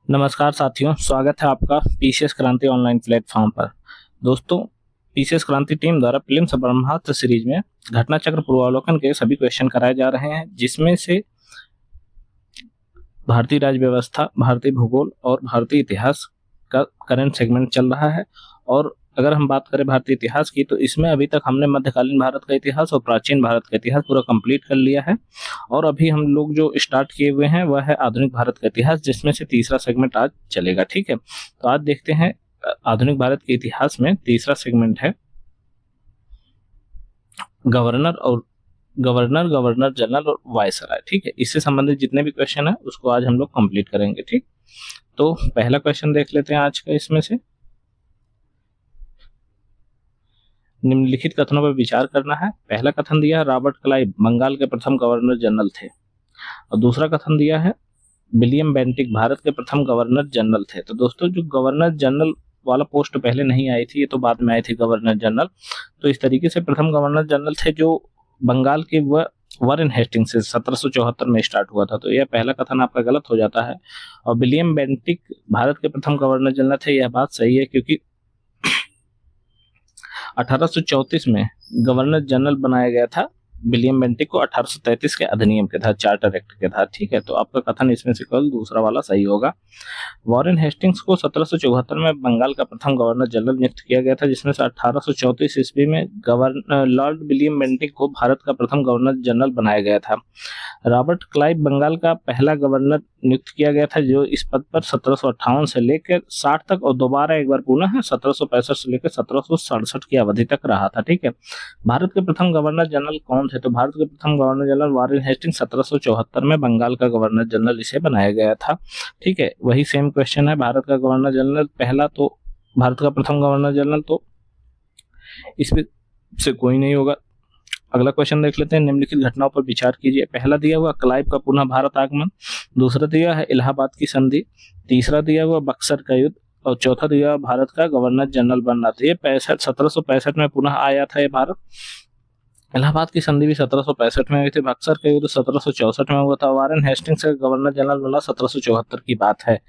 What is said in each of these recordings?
नमस्कार साथियों, स्वागत है आपका पीसीएस क्रांति ऑनलाइन प्लेटफॉर्म पर। दोस्तों, पीसीएस क्रांति टीम द्वारा प्रीलिम्स ब्रह्मास्त्र सीरीज में घटना चक्र पूर्वावलोकन के सभी क्वेश्चन कराए जा रहे हैं, जिसमें से भारतीय राज्य व्यवस्था, भारतीय भूगोल और भारतीय इतिहास का करंट सेगमेंट चल रहा है। और अगर हम बात करें भारतीय इतिहास की, तो इसमें अभी तक हमने मध्यकालीन भारत का इतिहास और प्राचीन भारत का इतिहास पूरा कंप्लीट कर लिया है। और अभी हम लोग जो स्टार्ट किए हुए हैं वह है आधुनिक भारत का इतिहास, जिसमें से तीसरा सेगमेंट आज चलेगा। ठीक है, तो आज देखते हैं आधुनिक भारत के इतिहास में तीसरा सेगमेंट है गवर्नर जनरल और वायसराय। ठीक है, इससे संबंधित जितने भी क्वेश्चन है उसको आज हम लोग कंप्लीट करेंगे। ठीक, तो पहला क्वेश्चन देख लेते हैं आज का। इसमें से निम्नलिखित कथनों पर विचार करना है। पहला कथन दिया है रॉबर्ट क्लाइव बंगाल के प्रथम गवर्नर जनरल थे, और दूसरा कथन दिया है विलियम बेंटिक भारत के प्रथम गवर्नर जनरल थे। तो दोस्तों, जो गवर्नर जनरल वाला पोस्ट पहले नहीं आई थी, ये तो बाद में आई थी गवर्नर जनरल। तो इस तरीके से प्रथम गवर्नर जनरल थे जो बंगाल के वह वारेन हेस्टिंग्स से 1774 में स्टार्ट हुआ था। तो यह पहला कथन आपका गलत हो जाता है। और विलियम बेंटिक भारत के प्रथम गवर्नर जनरल थे, यह बात सही है, क्योंकि 1834 में गवर्नर जनरल बनाया गया था विलियम बेंटिक को 1833 के अधिनियम के तहत, चार्टर एक्ट के तहत। ठीक है, तो आपका कथन इसमें से केवल दूसरा वाला सही होगा। वॉरेन हेस्टिंग्स को 1774 में बंगाल का प्रथम गवर्नर जनरल नियुक्त किया गया था, जिसमें से 1834 ईस्वी में गवर्नर लॉर्ड विलियम बेंटिक को भारत का प्रथम गवर्नर जनरल बनाया गया था। रॉबर्ट क्लाइव बंगाल का पहला गवर्नर नियुक्त किया गया था, जो इस पद पर 1758 से लेकर 60 तक और दोबारा एक बार पुनः 1765 से लेकर 1767 की अवधि तक रहा था। ठीक है, भारत के प्रथम गवर्नर जनरल कौन थे? तो भारत के प्रथम गवर्नर जनरल वॉरेन हेस्टिंग्स 1774 में बंगाल का गवर्नर जनरल इसे बनाया गया था। ठीक है, वही सेम क्वेश्चन है। भारत का गवर्नर जनरल पहला, तो भारत का प्रथम गवर्नर जनरल, तो इसमें से कोई नहीं होगा। अगला क्वेश्चन देख लेते हैं। निम्नलिखित घटनाओं पर विचार कीजिए। पहला दिया हुआ क्लाइव का पुनः भारत आगमन, दूसरा दिया है इलाहाबाद की संधि, तीसरा दिया हुआ बक्सर का युद्ध, और चौथा दिया हुआ भारत का गवर्नर जनरल बनना था। ये 1765 में पुनः आया था ये भारत। इलाहाबाद की संधि भी 1765 में हुई थी। बक्सर का युद्ध 1764 में हुआ था। वारेन हेस्टिंग्स का गवर्नर जनरल बना 1774 की बात है।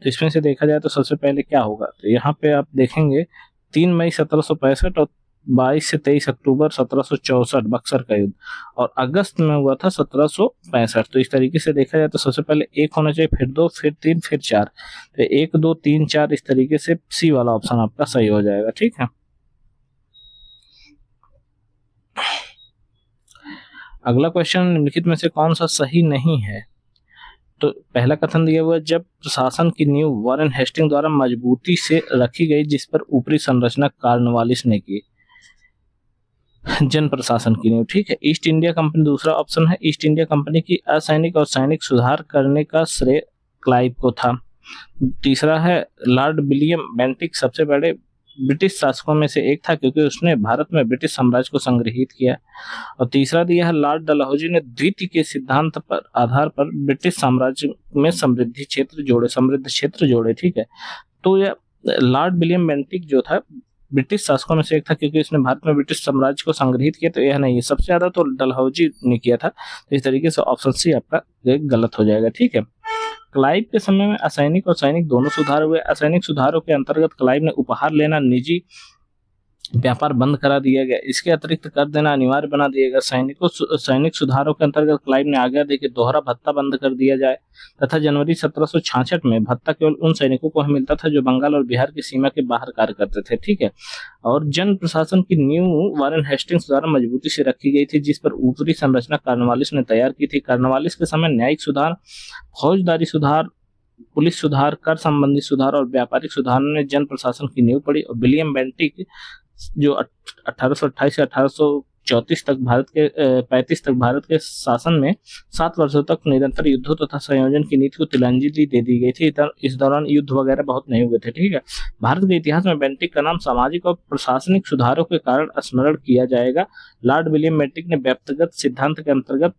तो इसमें से देखा जाए तो सबसे पहले क्या होगा, तो यहाँ पे आप देखेंगे 3 मई 1765 और 22 से 23 अक्टूबर 1764 बक्सर का युद्ध, और अगस्त में हुआ था 1765। तो इस तरीके से देखा जाए तो सबसे पहले 1 होना चाहिए, फिर 2, फिर 3, फिर 4। तो 1, 2, 3, 4 इस तरीके से सी वाला ऑप्शन आपका सही हो जाएगा। ठीक है, अगला क्वेश्चन, निम्नलिखित में से कौन सा सही नहीं है? तो पहला कथन दिया हुआ, जब प्रशासन की नींव वॉरेन हेस्टिंग द्वारा मजबूती से रखी गई, जिस पर ऊपरी संरचना कॉर्नवालिस ने की। जन प्रशासन की नींव। ठीक है, ईस्ट इंडिया कंपनी दूसरा ऑप्शन है। ईस्ट इंडिया कंपनी की असैनिक और सैनिक सुधार करने का श्रेय क्लाइव को था। तीसरा है लॉर्ड विलियम बेंटिक सबसे बड़े ब्रिटिश शासकों में से एक था, क्योंकि उसने भारत में ब्रिटिश साम्राज्य को संग्रहित किया। और तीसरा दिया है लॉर्ड डलहौजी ने द्वितीय के सिद्धांत पर आधार पर ब्रिटिश साम्राज्य में समृद्ध क्षेत्र जोड़े। ठीक है, तो यह लॉर्ड विलियम बेंटिक जो था ब्रिटिश शासकों में से एक था, क्योंकि इसने भारत में ब्रिटिश साम्राज्य को संग्रहित किया। तो यह नहीं है, सबसे ज्यादा तो डलहौजी ने किया था। तो इस तरीके से ऑप्शन सी आपका गलत हो जाएगा। ठीक है, क्लाइव के समय में असैनिक और सैनिक दोनों सुधार हुए। असैनिक सुधारों के अंतर्गत क्लाइव ने उपहार लेना, निजी व्यापार बंद करा दिया गया। इसके अतिरिक्त कर देना अनिवार्य बना दिया गया। सैनिक सुधारों के अंतर्गत क्लाइव ने आज्ञा दी कि दोहरा भत्ता बंद कर दिया जाए, तथा जनवरी 1766 में भत्ता केवल उन सैनिकों को मिलता था जो बंगाल और बिहार की सीमा के बाहर कार्य करते थे। ठीक है, और जन प्रशासन की नींव वॉरेन हेस्टिंग्स द्वारा मजबूती से रखी गई थी, जिस पर ऊपरी संरचना कॉर्नवालिस ने तैयार की थी। कॉर्नवालिस के समय न्यायिक सुधार, फौजदारी सुधार, पुलिस सुधार, कर संबंधी सुधार और व्यापारिक सुधार ने जन प्रशासन की नींव पड़ी। और विलियम बेंटिक जो 1828 से 1834 तक भारत के 35 तक भारत के शासन में 7 वर्षों तक निरंतर युद्धों तथा संयोजन की नीति को तिलांजलि दे दी गई थी। इस दौरान युद्ध वगैरह बहुत नहीं हुए थे। ठीक है, भारत के इतिहास में बेंटिक का नाम सामाजिक और प्रशासनिक सुधारों के कारण स्मरण किया जाएगा। लॉर्ड विलियम बेंटिक ने व्यक्तिगत सिद्धांत के अंतर्गत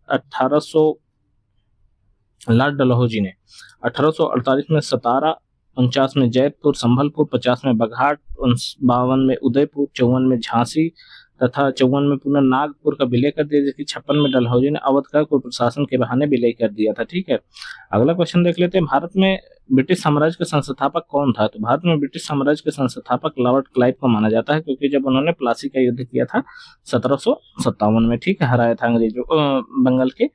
लॉर्ड डलहौजी ने 1848 में सतारा, 49 में जयपुर संभलपुर, 50 में बघाट, 52 में उदयपुर, 54 में झांसी, तथा 54 में पुनः नागपुर का विलय कर दिया, जबकि 56 में डलहौजी ने अवध का कोई प्रशासन के बहाने विलय कर दिया था। ठीक है, अगला क्वेश्चन देख लेते हैं, भारत में ब्रिटिश साम्राज्य का संस्थापक कौन था? तो भारत में ब्रिटिश साम्राज्य के संस्थापक लॉर्ड क्लाइव को माना जाता है, क्योंकि जब उन्होंने प्लासी का युद्ध किया था 1757 में, ठीक है, हराया था अंग्रेजों बंगाल के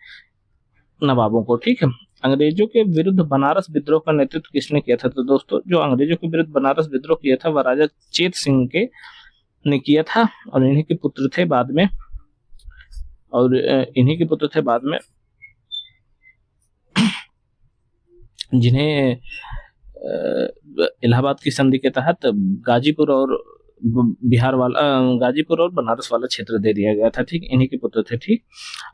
नवाबों को। ठीक है, अंग्रेजों के विरुद्ध बनारस विद्रोह का नेतृत्व किसने किया था? तो दोस्तों जो अंग्रेजों के विरुद्ध बनारस विद्रोह किया था वह राजा चेत सिंह के ने किया था, और इन्हीं के पुत्र थे बाद में, जिन्हें इलाहाबाद की संधि के तहत गाजीपुर और बनारस वाला क्षेत्र दे दिया गया था। ठीक, इन्हीं के पुत्र थे। ठीक,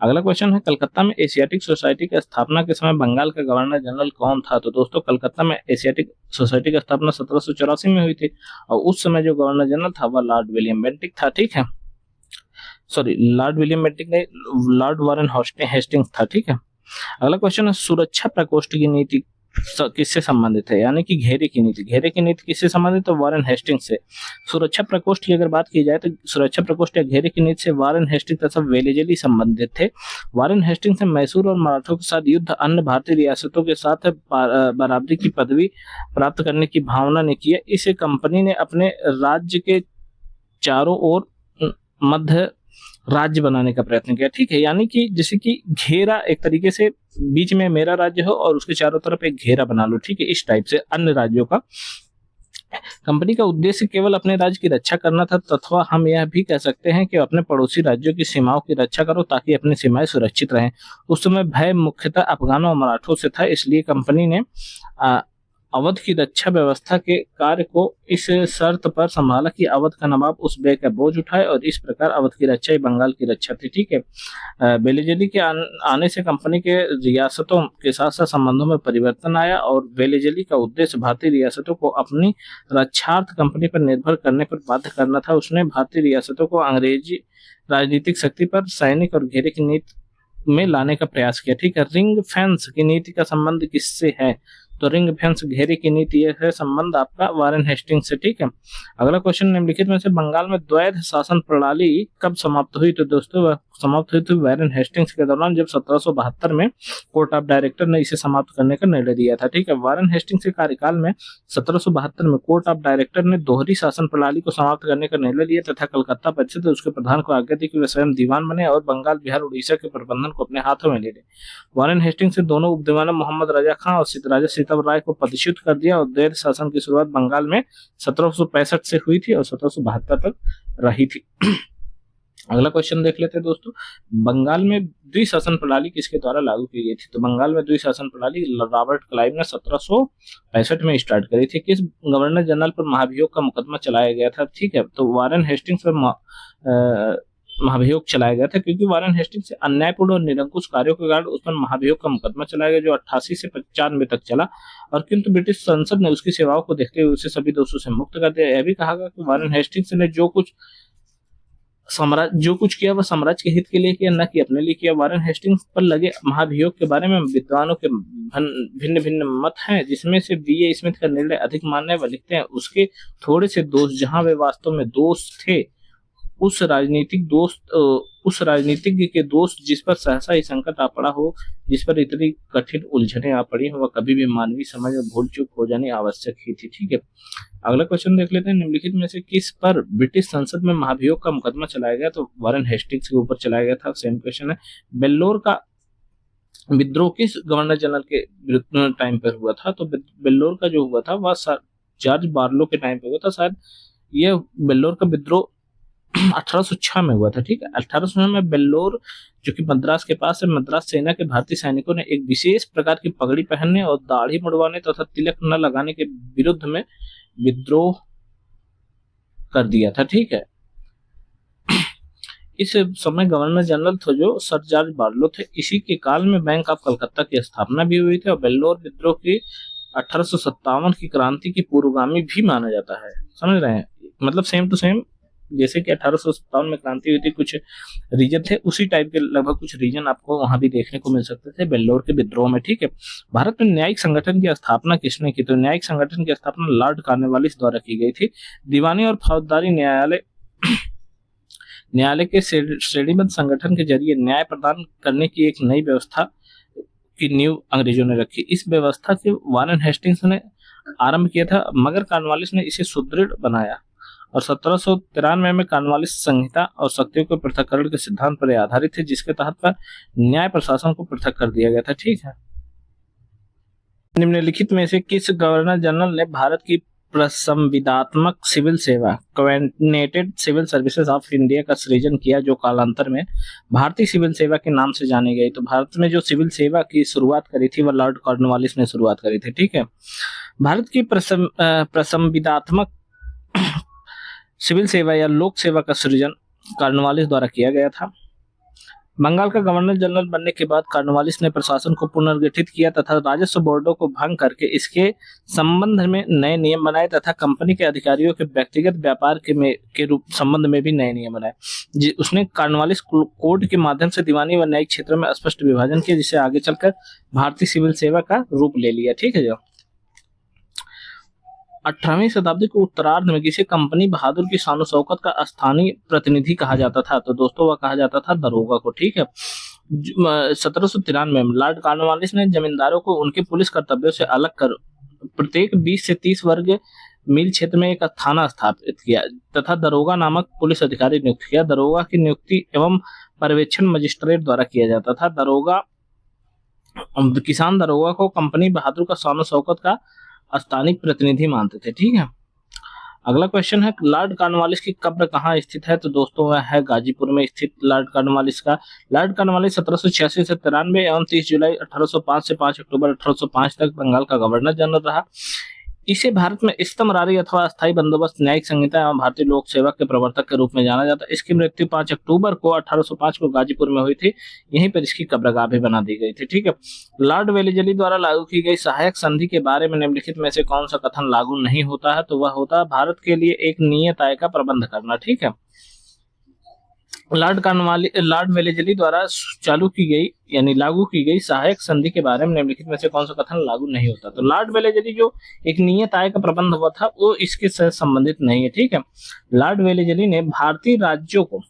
अगला क्वेश्चन है, कलकत्ता में एशियाटिक सोसाइटी की स्थापना के समय बंगाल का गवर्नर जनरल कौन था? तो दोस्तों कलकत्ता में एशियाटिक सोसाइटी की स्थापना 1784 में हुई थी, और उस समय जो गवर्नर जनरल था वह लॉर्ड विलियम बेंटिक था। ठीक है, सॉरी, लॉर्ड विलियम बेंटिक नहीं, लॉर्ड वारेन हेस्टिंग्स था। ठीक है, अगला क्वेश्चन है, सुरक्षा प्रकोष्ठ की नीति किससे संबंधित है? यानी कि घेरे की नीति किससे संबंधित है? वारेन हेस्टिंग्स से। सुरक्षा प्रकोष्ठ की अगर बात की जाए तो सुरक्षा प्रकोष्ठ या घेरे की नीति से वारेन हेस्टिंग्स तथा वेलेजली संबंधित थे। वारेन हेस्टिंग्स ने मैसूर और मराठों के साथ युद्ध, अन्य भारतीय रियासतों के साथ बराबरी की पदवी प्राप्त करने की भावना ने किया। इस कंपनी ने अपने राज्य के चारों ओर मध्य राज्य बनाने का प्रयत्न किया। ठीक है, यानी कि जैसे कि घेरा, एक तरीके से बीच में मेरा राज्य हो और उसके चारों तरफ एक घेरा बना लो। ठीक है, इस टाइप से अन्य राज्यों का। कंपनी का उद्देश्य केवल अपने राज्य की रक्षा करना था, तथा हम यह भी कह सकते हैं कि अपने पड़ोसी राज्यों की सीमाओं की रक्षा करो ताकि अपनी सीमाएं सुरक्षित रहें। उस समय भय मुख्यतः अफगानों और मराठों से था, इसलिए कंपनी ने अवध की रक्षा व्यवस्था के कार्य को इस शर्त पर संभाला कि अवध का नवाब उस व्यय का बोझ उठाए, और इस प्रकार अवध की रक्षा ही बंगाल की रक्षा थी। ठीक है, वेलेजली के आने से कंपनी के रियासतों के साथ साथ संबंधों में परिवर्तन आया, और वेलेजली का उद्देश्य भारतीय रियासतों को अपनी रक्षार्थ कंपनी पर निर्भर करने पर बाध्य करना था। उसने भारतीय रियासतों को अंग्रेजी राजनीतिक शक्ति पर सैनिक और घेरे की नीति में लाने का प्रयास किया। ठीक है, रिंग फेंस की नीति का संबंध किससे है? तो रिंग फेंस घेरे की नीति है संबंध आपका वारेन हेस्टिंग्स से। ठीक है, अगला क्वेश्चन, निम्नलिखित में से बंगाल में द्वैध शासन प्रणाली कब समाप्त हुई? तो दोस्तों वह समाप्त हुई थी वारेन हेस्टिंग्स के दौरान, जब 1772 में कोर्ट ऑफ डायरेक्टर ने इसे समाप्त करने का निर्णय दिया था। ठीक है, वारेन हेस्टिंग्स के कार्यकाल में 1772 में कोर्ट ऑफ डायरेक्टर ने दोहरी शासन प्रणाली को समाप्त करने का निर्णय लिया, तथा कलकत्ता परिषद उसके प्रधान को आज्ञा दी कि वे स्वयं दीवान बने और बंगाल, बिहार, उड़ीसा के प्रबंधन को अपने हाथों में ले ले। वारेन हेस्टिंग्स से दोनों उपदीवानों मोहम्मद राजा खां और राजा सीताब राय को पदच्युत कर दिया, और द्वैध शासन की शुरुआत बंगाल में 1765 से हुई थी और 1772 तक रही थी। अगला क्वेश्चन देख लेते हैं दोस्तों, बंगाल में द्विशासन प्रणाली किसके द्वारा लागू की गई थी? तो बंगाल में द्विशासन प्रणाली रॉबर्ट क्लाइव ने 1765 में स्टार्ट करी थी। किस गवर्नर जनरल पर महाभियोग का मुकदमा चलाया गया था? ठीक है, तो वारेन हेस्टिंग्स पर महाभियोग चलाया गया था, क्योंकि वारेन हेस्टिंग्स से अन्यायपूर्ण और निरंकुश कार्यों के कारण उस पर महाभियोग का मुकदमा चलाया गया, जो 88 से 95 तक चला, और किंतु ब्रिटिश संसद ने उसकी सेवाओं को देखते हुए उसे सभी दोषों से मुक्त कर दिया। यह भी कहा गया कि वारेन हेस्टिंग्स ने जो कुछ किया वह साम्राज्य के हित के लिए किया, न कि अपने लिए किया। वारेन हेस्टिंग्स पर लगे महाभियोग के बारे में विद्वानों के भिन्न भिन्न मत हैं, जिसमें से बीए स्मिथ का निर्णय अधिक मान्य है। वह लिखते हैं, उसके थोड़े से दोष जहां वे वास्तव में दोष थे, उस राजनीतिज्ञ के दोष जिस पर सहसा ही संकट आ पड़ा हो, जिस पर इतनी कठिन उलझने आ पड़ी हो, वह कभी भी मानवीय समझ में भूल चूक हो जानी आवश्यक ही थी। ठीक है, अगला क्वेश्चन देख लेते हैं, निम्नलिखित में से किस पर ब्रिटिश संसद में महाभियोग का मुकदमा चलाया गया? तो वारेन हेस्टिंग्स के ऊपर चलाया गया था। सेम क्वेश्चन है, बेल्लोर का विद्रोह किस गवर्नर जनरल के टाइम पर हुआ था? तो बेल्लोर का जो हुआ था वह जॉर्ज बार्लो के टाइम पे हुआ था। शायद यह बेल्लोर का विद्रोह 1806 में हुआ था। ठीक है, 1806 में बेल्लोर, जो कि मद्रास के पास है, मद्रास सेना के भारतीय सैनिकों ने एक विशेष प्रकार की पगड़ी पहनने और दाढ़ी मुड़वाने तथा तिलक न लगाने के विरुद्ध में विद्रोह कर दिया था। ठीक है, इस समय गवर्नर जनरल थे जो सर जॉर्ज बार्लो थे। इसी के काल में बैंक ऑफ कलकत्ता की स्थापना भी हुई थी, और बेल्लोर विद्रोह की 1857 की क्रांति की पूर्वगामी भी माना जाता है। समझ रहे हैं, मतलब सेम टू सेम जैसे कि 1857 में क्रांति हुई थी, कुछ रीजन थे उसी टाइप के लगभग कुछ रीजन आपको वहां भी देखने को मिल सकते थे बेल्लोर के विद्रोह में। ठीक है, भारत में न्यायिक संगठन की स्थापना किसने की? तो न्यायिक संगठन की स्थापना लॉर्ड कॉर्नवालिस द्वारा की गई थी। दीवानी और फौजदारी न्यायालय के श्रेणीबद्ध संगठन के जरिए न्याय प्रदान करने की एक नई व्यवस्था की नींव अंग्रेजों ने रखी। इस व्यवस्था के वारेन हेस्टिंग्स ने आरंभ किया था, मगर कॉर्नवालिस ने इसे सुदृढ़ बनाया और 1793 में कॉर्नवालिस संहिता और शक्तियों के पृथक्करण के सिद्धांत पर आधारित थे, जिसके तहत न्याय प्रशासन को पृथक कर दिया गया था। ठीक है, निम्नलिखित में से किस गवर्नर जनरल ने भारत की प्रसंविधात्मक सिविल सेवा coordinated civil services of India का सृजन किया, जो कालांतर में भारतीय सिविल सेवा के नाम से जानी गई? तो भारत में जो सिविल सेवा की शुरुआत करी थी वह लॉर्ड कॉर्नवालिस ने शुरुआत करी थी। ठीक है, भारत की प्रसंविधात्मक सिविल सेवा या लोक सेवा का सृजन कॉर्नवालिस द्वारा किया गया था। बंगाल का गवर्नर जनरल बनने के बाद कॉर्नवालिस ने प्रशासन को पुनर्गठित किया तथा राजस्व बोर्डों को भंग करके इसके संबंध में नए नियम बनाए तथा कंपनी के अधिकारियों के व्यक्तिगत व्यापार के रूप संबंध में भी नए नियम बनाए। उसने कॉर्नवालिस कोड के माध्यम से दीवानी व न्यायिक क्षेत्रों में स्पष्ट विभाजन किया, जिसे आगे चलकर भारतीय सिविल सेवा का रूप ले लिया। ठीक है, जो 18वीं शताब्दी के उत्तरार्ध में किसी कंपनी बहादुर की शान शौकत का स्थानीय प्रतिनिधि कहा जाता था? तो दोस्तों वह कहा जाता था दरोगा को। ठीक है, 1793 में लॉर्ड कॉर्नवालिस ने जमींदारों को उनके पुलिस कर्तव्यों से अलग कर प्रत्येक 20 से 30 वर्ग मील क्षेत्र में एक थाना स्थापित किया तथा दरोगा नामक पुलिस अधिकारी नियुक्त किया। दरोगा की नियुक्ति एवं पर्यवेक्षण मजिस्ट्रेट द्वारा किया जाता था। किसान दरोगा को कंपनी बहादुर का शान शौकत का स्थानीय प्रतिनिधि मानते थे। ठीक है, अगला क्वेश्चन है लॉर्ड कॉर्नवालिस की कब्र कहाँ स्थित है? तो दोस्तों वह है गाजीपुर में स्थित लॉर्ड कॉर्नवालिस का। लॉर्ड कॉर्नवालिस 1786 से 93 एवं 30 जुलाई 1805 से 5 अक्टूबर 1805 तक बंगाल का गवर्नर जनरल रहा। इसे भारत में स्तमरारी अथवा अस्थायी बंदोबस्त न्यायिक संहिता एवं भारतीय लोक सेवा के प्रवर्तक के रूप में जाना जाता है। इसकी मृत्यु 5 अक्टूबर को 1805 को गाजीपुर में हुई थी। यहीं पर इसकी कब्रगाह भी बना दी गई थी। ठीक है, लॉर्ड वेलेजली द्वारा लागू की गई सहायक संधि के बारे में निम्नलिखित में से कौन सा कथन लागू नहीं होता है? तो वह होता है भारत के लिए एक नियत आय का प्रबंध करना। ठीक है, लॉर्ड वेलेजली द्वारा चालू की गई यानी लागू की गई सहायक संधि के बारे में निम्नलिखित में से कौन सा कथन लागू नहीं होता? तो लॉर्ड वेलेजली जो एक नियत आय का प्रबंध हुआ था वो इसके से संबंधित नहीं है। ठीक है, लॉर्ड वेलेजली ने भारतीय राज्यों को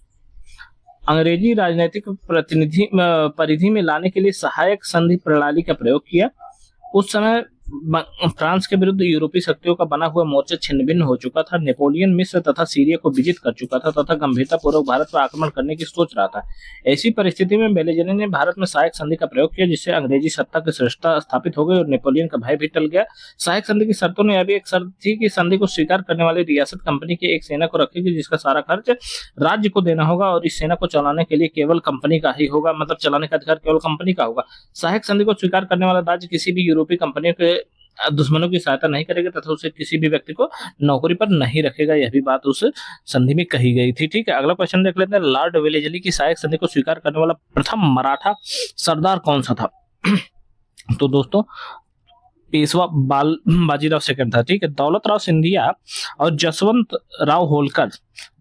अंग्रेजी राजनीतिक परिधि में लाने के लिए सहायक संधि प्रणाली का प्रयोग किया। उस समय फ्रांस के विरुद्ध यूरोपीय शक्तियों का बना हुआ मोर्चा छिन्न भिन्न हो चुका था। नेपोलियन मिस्र तथा सीरिया को विजित कर चुका था तथा गंभीरता पूर्वक भारत पर आक्रमण करने की सोच रहा था। ऐसी परिस्थिति में वेलेजली ने भारत में सहायक संधि का प्रयोग किया, जिससे अंग्रेजी सत्ता की श्रेष्ठता स्थापित हो गई और नेपोलियन का भय भी टल गया। सहायक संधि की शर्तों ने अभी एक शर्त थी कि संधि को स्वीकार करने वाली रियासत कंपनी की एक सेना को रखेगी, जिसका सारा खर्च राज्य को देना होगा और इस सेना को चलाने के लिए केवल कंपनी का ही होगा, मतलब चलाने का अधिकार केवल कंपनी का होगा। सहायक संधि को स्वीकार करने वाला राज्य किसी भी यूरोपीय कंपनियों के दुश्मनों की सहायता नहीं करेगा तथा उसे किसी भी व्यक्ति को नौकरी पर नहीं रखेगा। यह भी बात उस संधि में कही गई थी। ठीक है, अगला क्वेश्चन देख लेते हैं। लॉर्ड वेलेजली की सहायक संधि को स्वीकार करने वाला प्रथम मराठा सरदार कौन सा था? तो दोस्तों पेशवा बाजीराव सेकंड था। ठीक है, दौलत राव सिंधिया और जसवंत राव होलकर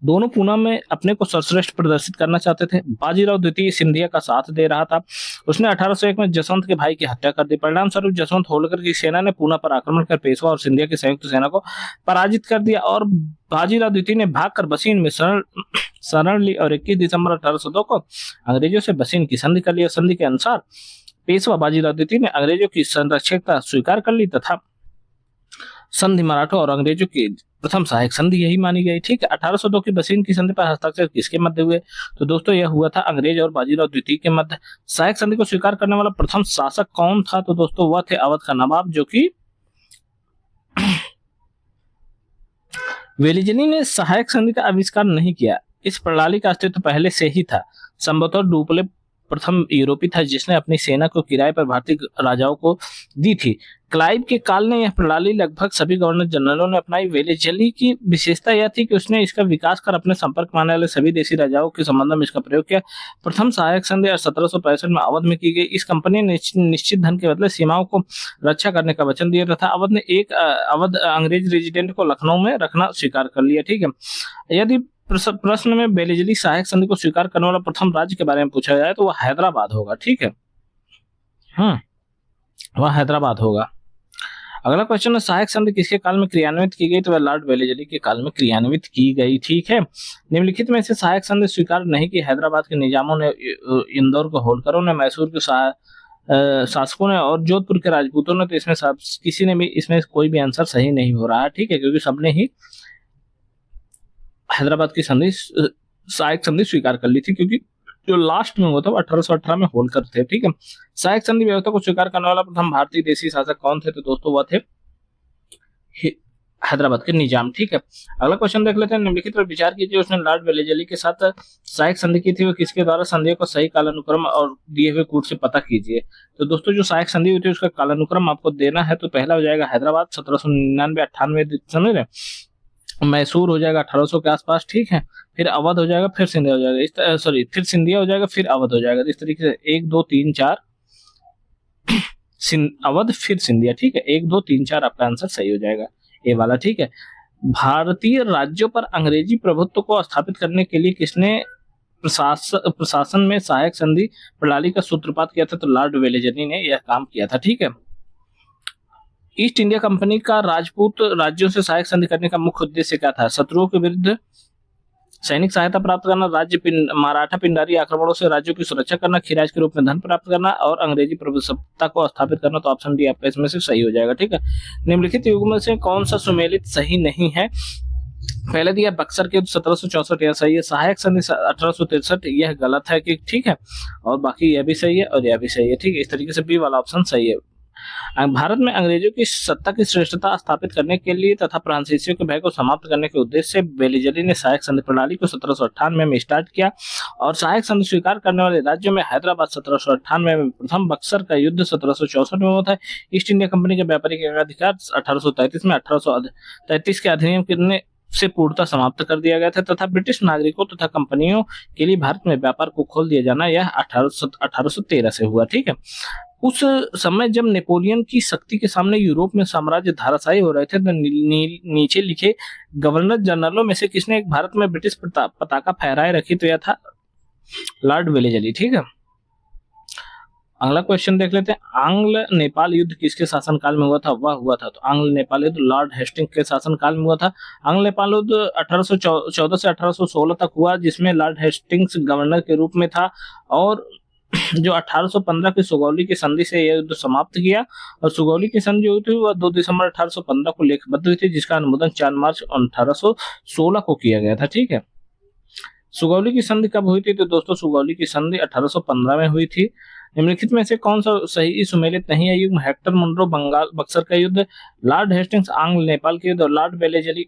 दोनों पूना में अपने को सर्वश्रेष्ठ प्रदर्शित करना चाहते थे। बाजीराव द्वितीय सिंधिया का साथ दे रहा था। उसने 1801 में जसवंत के भाई की हत्या कर दी। परिणाम स्वरूप जसवंत होलकर की सेना ने पूना पर आक्रमण कर पेशवा और सिंधिया की संयुक्त सेना को पराजित कर दिया और बाजीराव द्वितीय ने भागकर बसीन में शरण ली और 21 दिसंबर 1802 को अंग्रेजों से बसीन की संधि कर ली। संधि के अनुसार पेशवा बाजीराव द्वितीय ने अंग्रेजों की संरक्षकता स्वीकार कर ली तथा संधि मराठों और अंग्रेजों की प्रथम सहायक संधि यही मानी गई। ठीक है, 1802 की बसीन की संधि पर हस्ताक्षर किसके मध्य हुए? तो दोस्तों यह हुआ था अंग्रेज और बाजीराव द्वितीय के मध्य। सहायक संधि को स्वीकार करने वाला प्रथम शासक कौन था? तो दोस्तों वह थे अवध का नवाब, जो कि वेलेजली ने सहायक संधि का आविष्कार नहीं किया। इस प्रणाली का अस्तित्व पहले से ही था। संभवतः डुप्ले प्रथम यूरोपी था जिसने अपनी सेना को किराए पर भारतीय राजाओं को दी थी। क्लाइव के काल ने यह प्रणाली लगभग सभी गवर्नर जनरलों ने अपनाई। वेलेजली की विशेषता यह थी कि उसने इसका विकास कर अपने संपर्क में आने वाले सभी देशी राजाओं के संबंध में इसका प्रयोग किया। प्रथम सहायक संधि 1765 में अवध में की गई। इस कंपनी ने निश्चित धन के बदले सीमाओं को रक्षा करने का वचन दिया तथा अवध अंग्रेज रेजिडेंट को लखनऊ में रखना स्वीकार कर लिया। ठीक है, यदि प्रश्न में वेलेजली सहायक संधि को स्वीकार करने वाला प्रथम राज्य के बारे में पूछा जाए तो वह हैदराबाद होगा। ठीक है, वह हैदराबाद होगा। अगला क्वेश्चन है सहायक संधि किसके काल में क्रियान्वित की गई, तो वह लॉर्ड वेलेजली के काल में क्रियान्वित की गई। ठीक है, निम्नलिखित में से सहायक संधि स्वीकार नहीं की हैदराबाद के निजामों ने, इंदौर के होलकरों ने, मैसूर के शासकों ने और जोधपुर के राजपूतों ने। तो इसमें सब किसी ने भी, इसमें कोई भी आंसर सही नहीं हो रहा है। ठीक है, क्योंकि सबने ही हैदराबाद की संधि, सहायक संधि स्वीकार कर ली थी, क्योंकि जो लास्ट में हुआ था 1818 में होलकर थे। ठीक है, सहायक संधि व्यवस्था को स्वीकार करने वाला प्रथम भारतीय देशी शासक कौन थे, तो दोस्तों वह थे हैदराबाद के निजाम। ठीक है, अगला क्वेश्चन देख लेते हैं। निम्नलिखित पर विचार कीजिए, उसने लॉर्ड वेलेजली के साथ सहायक संधि की थी, वो किसके द्वारा संधियों को सही कालानुक्रम और दिए हुए कूट से पता कीजिए। तो दोस्तों जो सहायक संधि हुई थी उसका कालानुक्रम आपको देना है। तो पहला हो जाएगा हैदराबाद 1799-98, समझ रहे, मैसूर हो जाएगा 1800 के आसपास। ठीक है, फिर अवध हो जाएगा, फिर सिंधिया हो जाएगा, फिर सिंधिया हो जाएगा, फिर अवध हो जाएगा। इस तरीके से 1 2 3 4 अवध फिर सिंधिया। ठीक है, 1 2 3 4 आपका आंसर सही हो जाएगा, ये वाला। ठीक है, भारतीय राज्यों पर अंग्रेजी प्रभुत्व को स्थापित करने के लिए किसने प्रशासन में सहायक संधि प्रणाली का सूत्रपात किया था, तो लॉर्ड वेलेजली ने यह काम किया था। ठीक है, ईस्ट इंडिया कंपनी का राजपूत राज्यों से सहायक संधि करने का मुख्य उद्देश्य क्या था, शत्रुओं के विरुद्ध सैनिक सहायता प्राप्त करना, मराठा पिंडारी आक्रमणों से राज्यों की सुरक्षा करना, खिराज के रूप में धन प्राप्त करना और अंग्रेजी प्रभुसत्ता को स्थापित करना। तो ऑप्शन डी आपका इसमें से सही हो जाएगा। ठीक है, निम्नलिखित युग में से कौन सा सुमेलित सही नहीं है, पहले दिया बक्सर के 1764, यह सही है। सहायक संधि 1863, यह गलत है कि, ठीक है, और बाकी यह भी सही है और यह भी सही है। ठीक है, इस तरीके से बी वाला ऑप्शन सही है। भारत में अंग्रेजों की सत्ता की श्रेष्ठता स्थापित करने के लिए तथा फ्रांसीसियों के भय को समाप्त करने के उद्देश्य से वेलेजली ने सहायक संधि प्रणाली को 1798 में स्टार्ट किया और सहायक संधि स्वीकार करने वाले राज्यों में हैदराबाद 1798 में प्रथम, बक्सर का युद्ध 1764 में हुआ था, ईस्ट इंडिया कंपनी के व्यापारिक एकाधिकार 1833 में, 1833 के अधिनियम से पूर्णतः समाप्त कर दिया गया था तथा ब्रिटिश नागरिकों तथा कंपनियों के लिए भारत में व्यापार को खोल दिया जाना यह 1813 से हुआ। ठीक है, उस समय जब नेपोलियन की शक्ति के सामने यूरोप में साम्राज्य धाराशायी हो रहे थे, तो नीचे लिखे गवर्नर जनरलों में से किसने एक भारत में ब्रिटिश पताका फहराए रखी, तो यह था लॉर्ड वेलेजली। ठीक है, अगला क्वेश्चन देख लेते हैं। आंग्ल नेपाल युद्ध किसके शासनकाल में हुआ था, वह हुआ था, तो आंग्ल नेपाल युद्ध लॉर्ड हेस्टिंग के शासनकाल में हुआ था। आंग्ल नेपाल युद्ध 1814 से 1816 तक हुआ, जिसमें लॉर्ड हेस्टिंग्स गवर्नर के रूप में था और जो 1815 की सुगौली की संधि से यह युद्ध समाप्त किया और सुगौली की संधि हुई थी वह 2 दिसंबर 1815 को लेखबद्ध हुई थी, जिसका अनुमोदन 4 मार्च 1816 को किया गया था। ठीक है, सुगौली की संधि कब हुई थी, तो दोस्तों सुगौली की संधि 1815 में हुई थी। निम्नलिखित में से कौन सा सही सुमेलित नहीं है युग्म, हेक्टर मुनरो बंगाल बक्सर का युद्ध, लॉर्ड हेस्टिंग्स आंग्ल नेपाल के युद्ध और लॉर्ड वेलेजली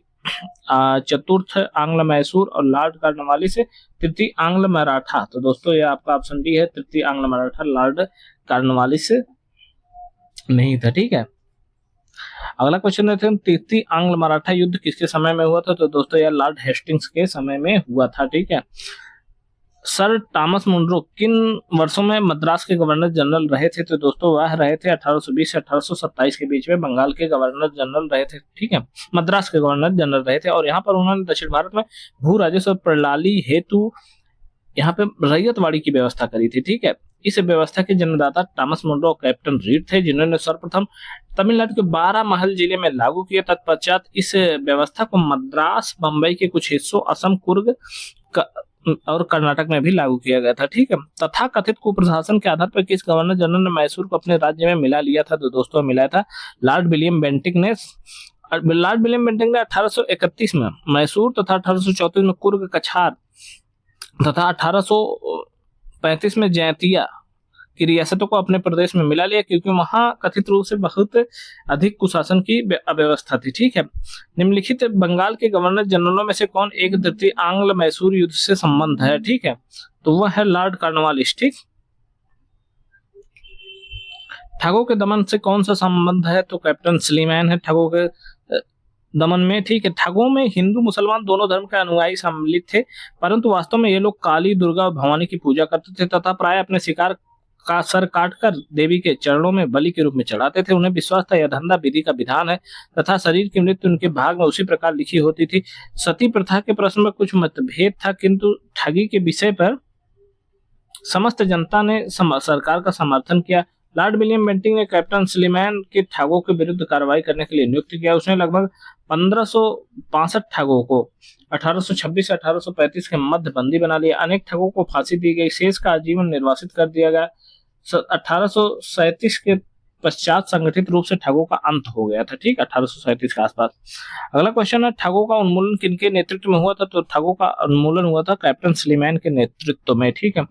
चतुर्थ आंग्ल मैसूर और लॉर्ड कार्नवालिस से तृतीय आंग्ल मराठा। तो दोस्तों ये आपका ऑप्शन डी है, तृतीय आंग्ल मराठा लॉर्ड कार्नवालिस से नहीं था। ठीक है, अगला क्वेश्चन देते हैं। तृतीय आंग्ल मराठा युद्ध किसके समय में हुआ था, तो दोस्तों यह लॉर्ड हेस्टिंग्स के समय में हुआ था। ठीक है, सर थॉमस मुनरो किन वर्षों में मद्रास के गवर्नर जनरल रहे थे, तो दोस्तों वह रहे थे 1820 से 1827 के बीच में बंगाल के गवर्नर जनरल रहे थे। ठीक है, मद्रास के गवर्नर जनरल रहे थे और यहाँ पर उन्होंने दक्षिण भारत में भू राजस्व प्रणाली हेतु यहाँ पे रैयतवाड़ी की व्यवस्था करी थी। ठीक है, इस व्यवस्था के जन्मदाता थॉमस मुनरो और कैप्टन रीड थे, जिन्होंने सर्वप्रथम तमिलनाडु के 12 महल जिले में लागू किया। तत्पश्चात इस व्यवस्था को मद्रास, बंबई के कुछ हिस्सों, असम, कुर्ग और कर्नाटक में भी लागू किया गया था। ठीक है, तथा कथित कुप्रशासन के आधार पर किस गवर्नर जनरल ने मैसूर को अपने राज्य में मिला लिया था, तो दोस्तों मिलाया था लॉर्ड विलियम बेंटिंक ने। लॉर्ड विलियम बेंटिंक ने 1831 में मैसूर तथा 1834 में कुर्ग, कछार तथा 1835 में जैंतिया की रियासतों को अपने प्रदेश में मिला लिया, क्योंकि वहां कथित रूप से बहुत अधिक कुशासन की अव्यवस्था थी। ठीक है, निम्नलिखित बंगाल के गवर्नर जनरलों में से कौन एक तृतीय आंग्ल मैसूर युद्ध से संबंध है, ठीक है, तो वह है लॉर्ड कॉर्नवालिस। ठीक, ठगों के दमन से कौन सा संबंध है, तो कैप्टन स्लीमैन है ठगों के दमन में। ठीक है, ठगों में हिंदू मुसलमान दोनों धर्म के अनुयायी सम्मिलित थे, परंतु वास्तव में ये लोग काली, दुर्गा और भवानी की पूजा करते थे तथा प्राय अपने शिकार का सर काटकर देवी के चरणों में बलि के रूप में चढ़ाते थे। उन्हें विश्वास था यह धंधा विधि का विधान है तथा शरीर की मृत्यु उनके भाग में उसी प्रकार लिखी होती थी। सती प्रथा के प्रश्न में कुछ मतभेद था, किंतु ठगी के विषय पर समस्त जनता ने सरकार का समर्थन किया लॉर्ड विलियम बेंटिंक ने कैप्टन सलीमैन के ठाकुर के विरुद्ध कार्रवाई करने के लिए नियुक्त किया। उसने लगभग 1565 ठाकुर को 1826 से 1835 के मध्य बंदी बना लिया। अनेक ठाकुर को फांसी दी गई, शेष का आजीवन निर्वासित कर दिया गया। 1837 के पश्चात संगठित रूप से ठाकुर का अंत हो गया था। ठीक, 1837 के आसपास। अगला क्वेश्चन है, ठाकुर का उन्मूलन किनके नेतृत्व में हुआ था? तो ठाकुर का उन्मूलन हुआ था कैप्टन सलीमैन के नेतृत्व में। ठीक है,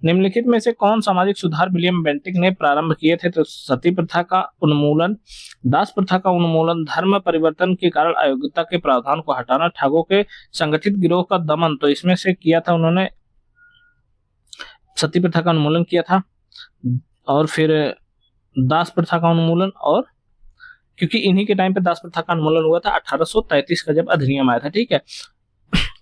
निम्नलिखित में से कौन सामाजिक सुधार विलियम बेंटिक ने प्रारंभ किए थे? तो सती प्रथा का उन्मूलन, दास प्रथा का उन्मूलन, धर्म परिवर्तन के कारण अयोग्यता के प्रावधान को हटाना, ठाकुर के संगठित गिरोह का दमन। तो इसमें से किया था उन्होंने सती प्रथा का उन्मूलन किया था, और फिर दास प्रथा का उन्मूलन, और क्योंकि इन्हीं के टाइम पे दास प्रथा का उन्मूलन हुआ था 1833 का जब अधिनियम आया था। ठीक है,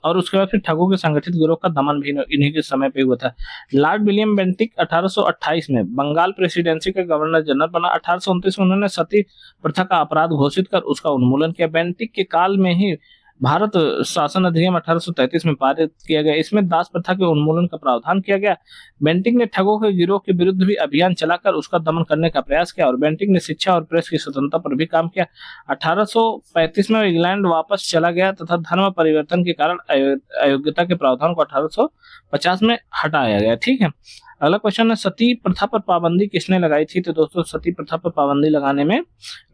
और उसके बाद फिर ठाकुर के संगठित गिरोह का दमन भी इन्हीं के समय पे हुआ था। लॉर्ड विलियम बेंटिक 1828 में बंगाल प्रेसिडेंसी का गवर्नर जनरल बना। 1829 में उन्होंने सती प्रथा का अपराध घोषित कर उसका उन्मूलन किया। बेंटिक के काल में ही भारत शासन अधिनियम 1833 में पारित किया गया। इसमें दास प्रथा के उन्मूलन का प्रावधान किया गया। बेंटिक ने ठगों के गिरोह के विरुद्ध भी अभियान चलाकर उसका दमन करने का प्रयास किया, और बेंटिक ने शिक्षा और प्रेस की स्वतंत्रता पर भी काम किया। 1835 में इंग्लैंड वापस चला गया तथा धर्म परिवर्तन के कारण अयोग्यता के प्रावधान को 1850 में हटाया गया। ठीक है, अगला क्वेश्चन है, सती प्रथा पर पाबंदी किसने लगाई थी? तो दोस्तों, सती प्रथा पर पाबंदी लगाने में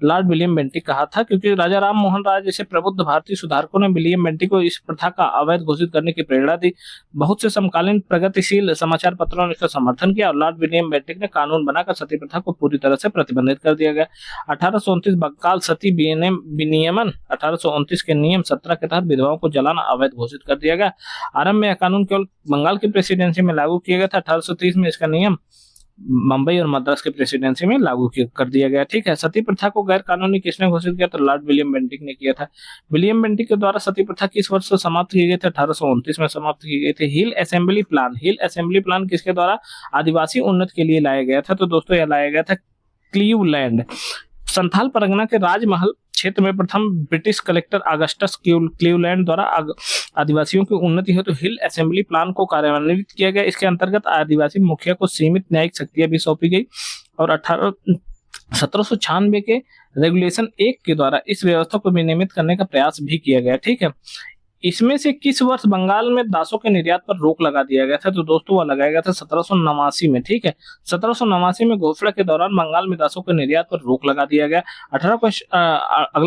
लॉर्ड विलियम बेंटिक कहा था, क्योंकि राजा राम मोहन राय जैसे प्रबुद्ध भारतीय सुधारकों ने विलियम बेंटिक को इस प्रथा का अवैध घोषित करने की प्रेरणा दी। बहुत से समकालीन प्रगतिशील समाचार पत्रों ने इसका समर्थन किया, और लॉर्ड विलियम बेंटिक ने कानून बनाकर सती प्रथा को पूरी तरह से प्रतिबंधित कर दिया गया। 1829 बंगाल सती विनियमन 1829 के नियम 17 के तहत विधवाओं को जलाना अवैध घोषित कर दिया गया। आरंभ में यह कानून केवल बंगाल की प्रेसिडेंसी में लागू किया गया था। 1830 में इसका नियम मुंबई और मद्रास के प्रेसिडेंसी में लागू कर दिया गया। ठीक है, सती प्रथा को गैर कानूनी किसने घोषित किया? तो लॉर्ड विलियम बेंटिक ने किया था। विलियम बेंटिक के द्वारा सती प्रथा किस वर्ष से समाप्त की गई थी? 1829 में समाप्त की गई थी। हिल असेंबली प्लान किसके द्वारा आदिवासी उन्नति के लिए लाया गया था? तो दोस्तों, यह लाया गया था क्लीवलैंड। संथाल परगना के राजमहल क्षेत्र में प्रथम ब्रिटिश कलेक्टर अगस्टस क्लीवलैंड द्वारा आदिवासियों की उन्नति हेतु हिल असेंबली प्लान को कार्यान्वित किया गया। इसके अंतर्गत आदिवासी मुखिया को सीमित न्यायिक शक्तियां भी सौंपी गई, और 1796 के रेगुलेशन 1 के द्वारा इस व्यवस्था को विनियमित करने का प्रयास भी किया गया। ठीक है, इसमें से किस वर्ष बंगाल में दासों के निर्यात पर रोक लगा दिया गया था? तो दोस्तों, वह लगाया गया था 1789 में। ठीक है, 1789 में घोषणा के दौरान बंगाल में दासों के निर्यात पर रोक लगा दिया गया। अगला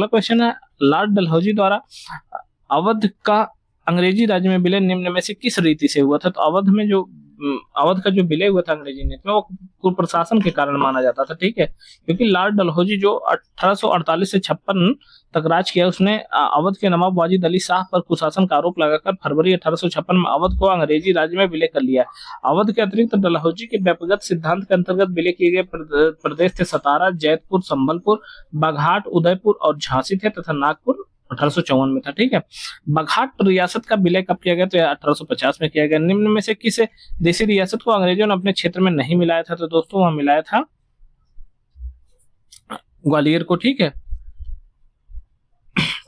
क्वेश्चन है, लॉर्ड डलहौजी द्वारा अवध का अंग्रेजी राज्य में विलय निम्न में से किस रीति से हुआ था? तो अवध का जो विलय हुआ था अंग्रेजी नीति में, वो कुप्रशासन के कारण माना जाता था। ठीक है, क्योंकि लॉर्ड डलहौजी जो 1848 से 56 तक राज किया, उसने अवध के नवाब वाजिद अली शाह पर कुशासन का आरोप लगाकर फरवरी 1856 में अवध को अंग्रेजी राज्य में विलय कर लिया। अवध के अतिरिक्त डलहौजी के व्यक्तिगत सिद्धांत के अंतर्गत विलय किए गए प्रदेश थे सतारा, जैतपुर, संबलपुर, बाघाट, उदयपुर और झांसी थे, तथा नागपुर 1854 में था। ठीक है, बाघाट रियासत का विलय कब किया गया? तो 1850 में किया गया। निम्न में से किस देशी रियासत को अंग्रेजों ने अपने क्षेत्र में नहीं मिलाया था? तो दोस्तों, वहां मिलाया था ग्वालियर को। ठीक है,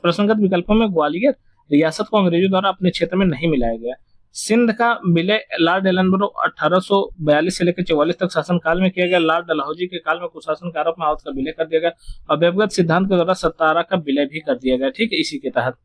प्रश्नगत विकल्पों में ग्वालियर रियासत को अंग्रेजों द्वारा अपने क्षेत्र में नहीं मिलाया गया। सिंध का विलय लॉर्ड एलनबरो 1842 से लेकर 44 तक शासनकाल में किया गया। लॉर्ड डलहौजी के काल में कुशासन के आरोप में अवध का विलय कर दिया गया, और व्यक्तिगत सिद्धांत के द्वारा सतारा का विलय भी कर दिया गया। ठीक है, इसी के तहत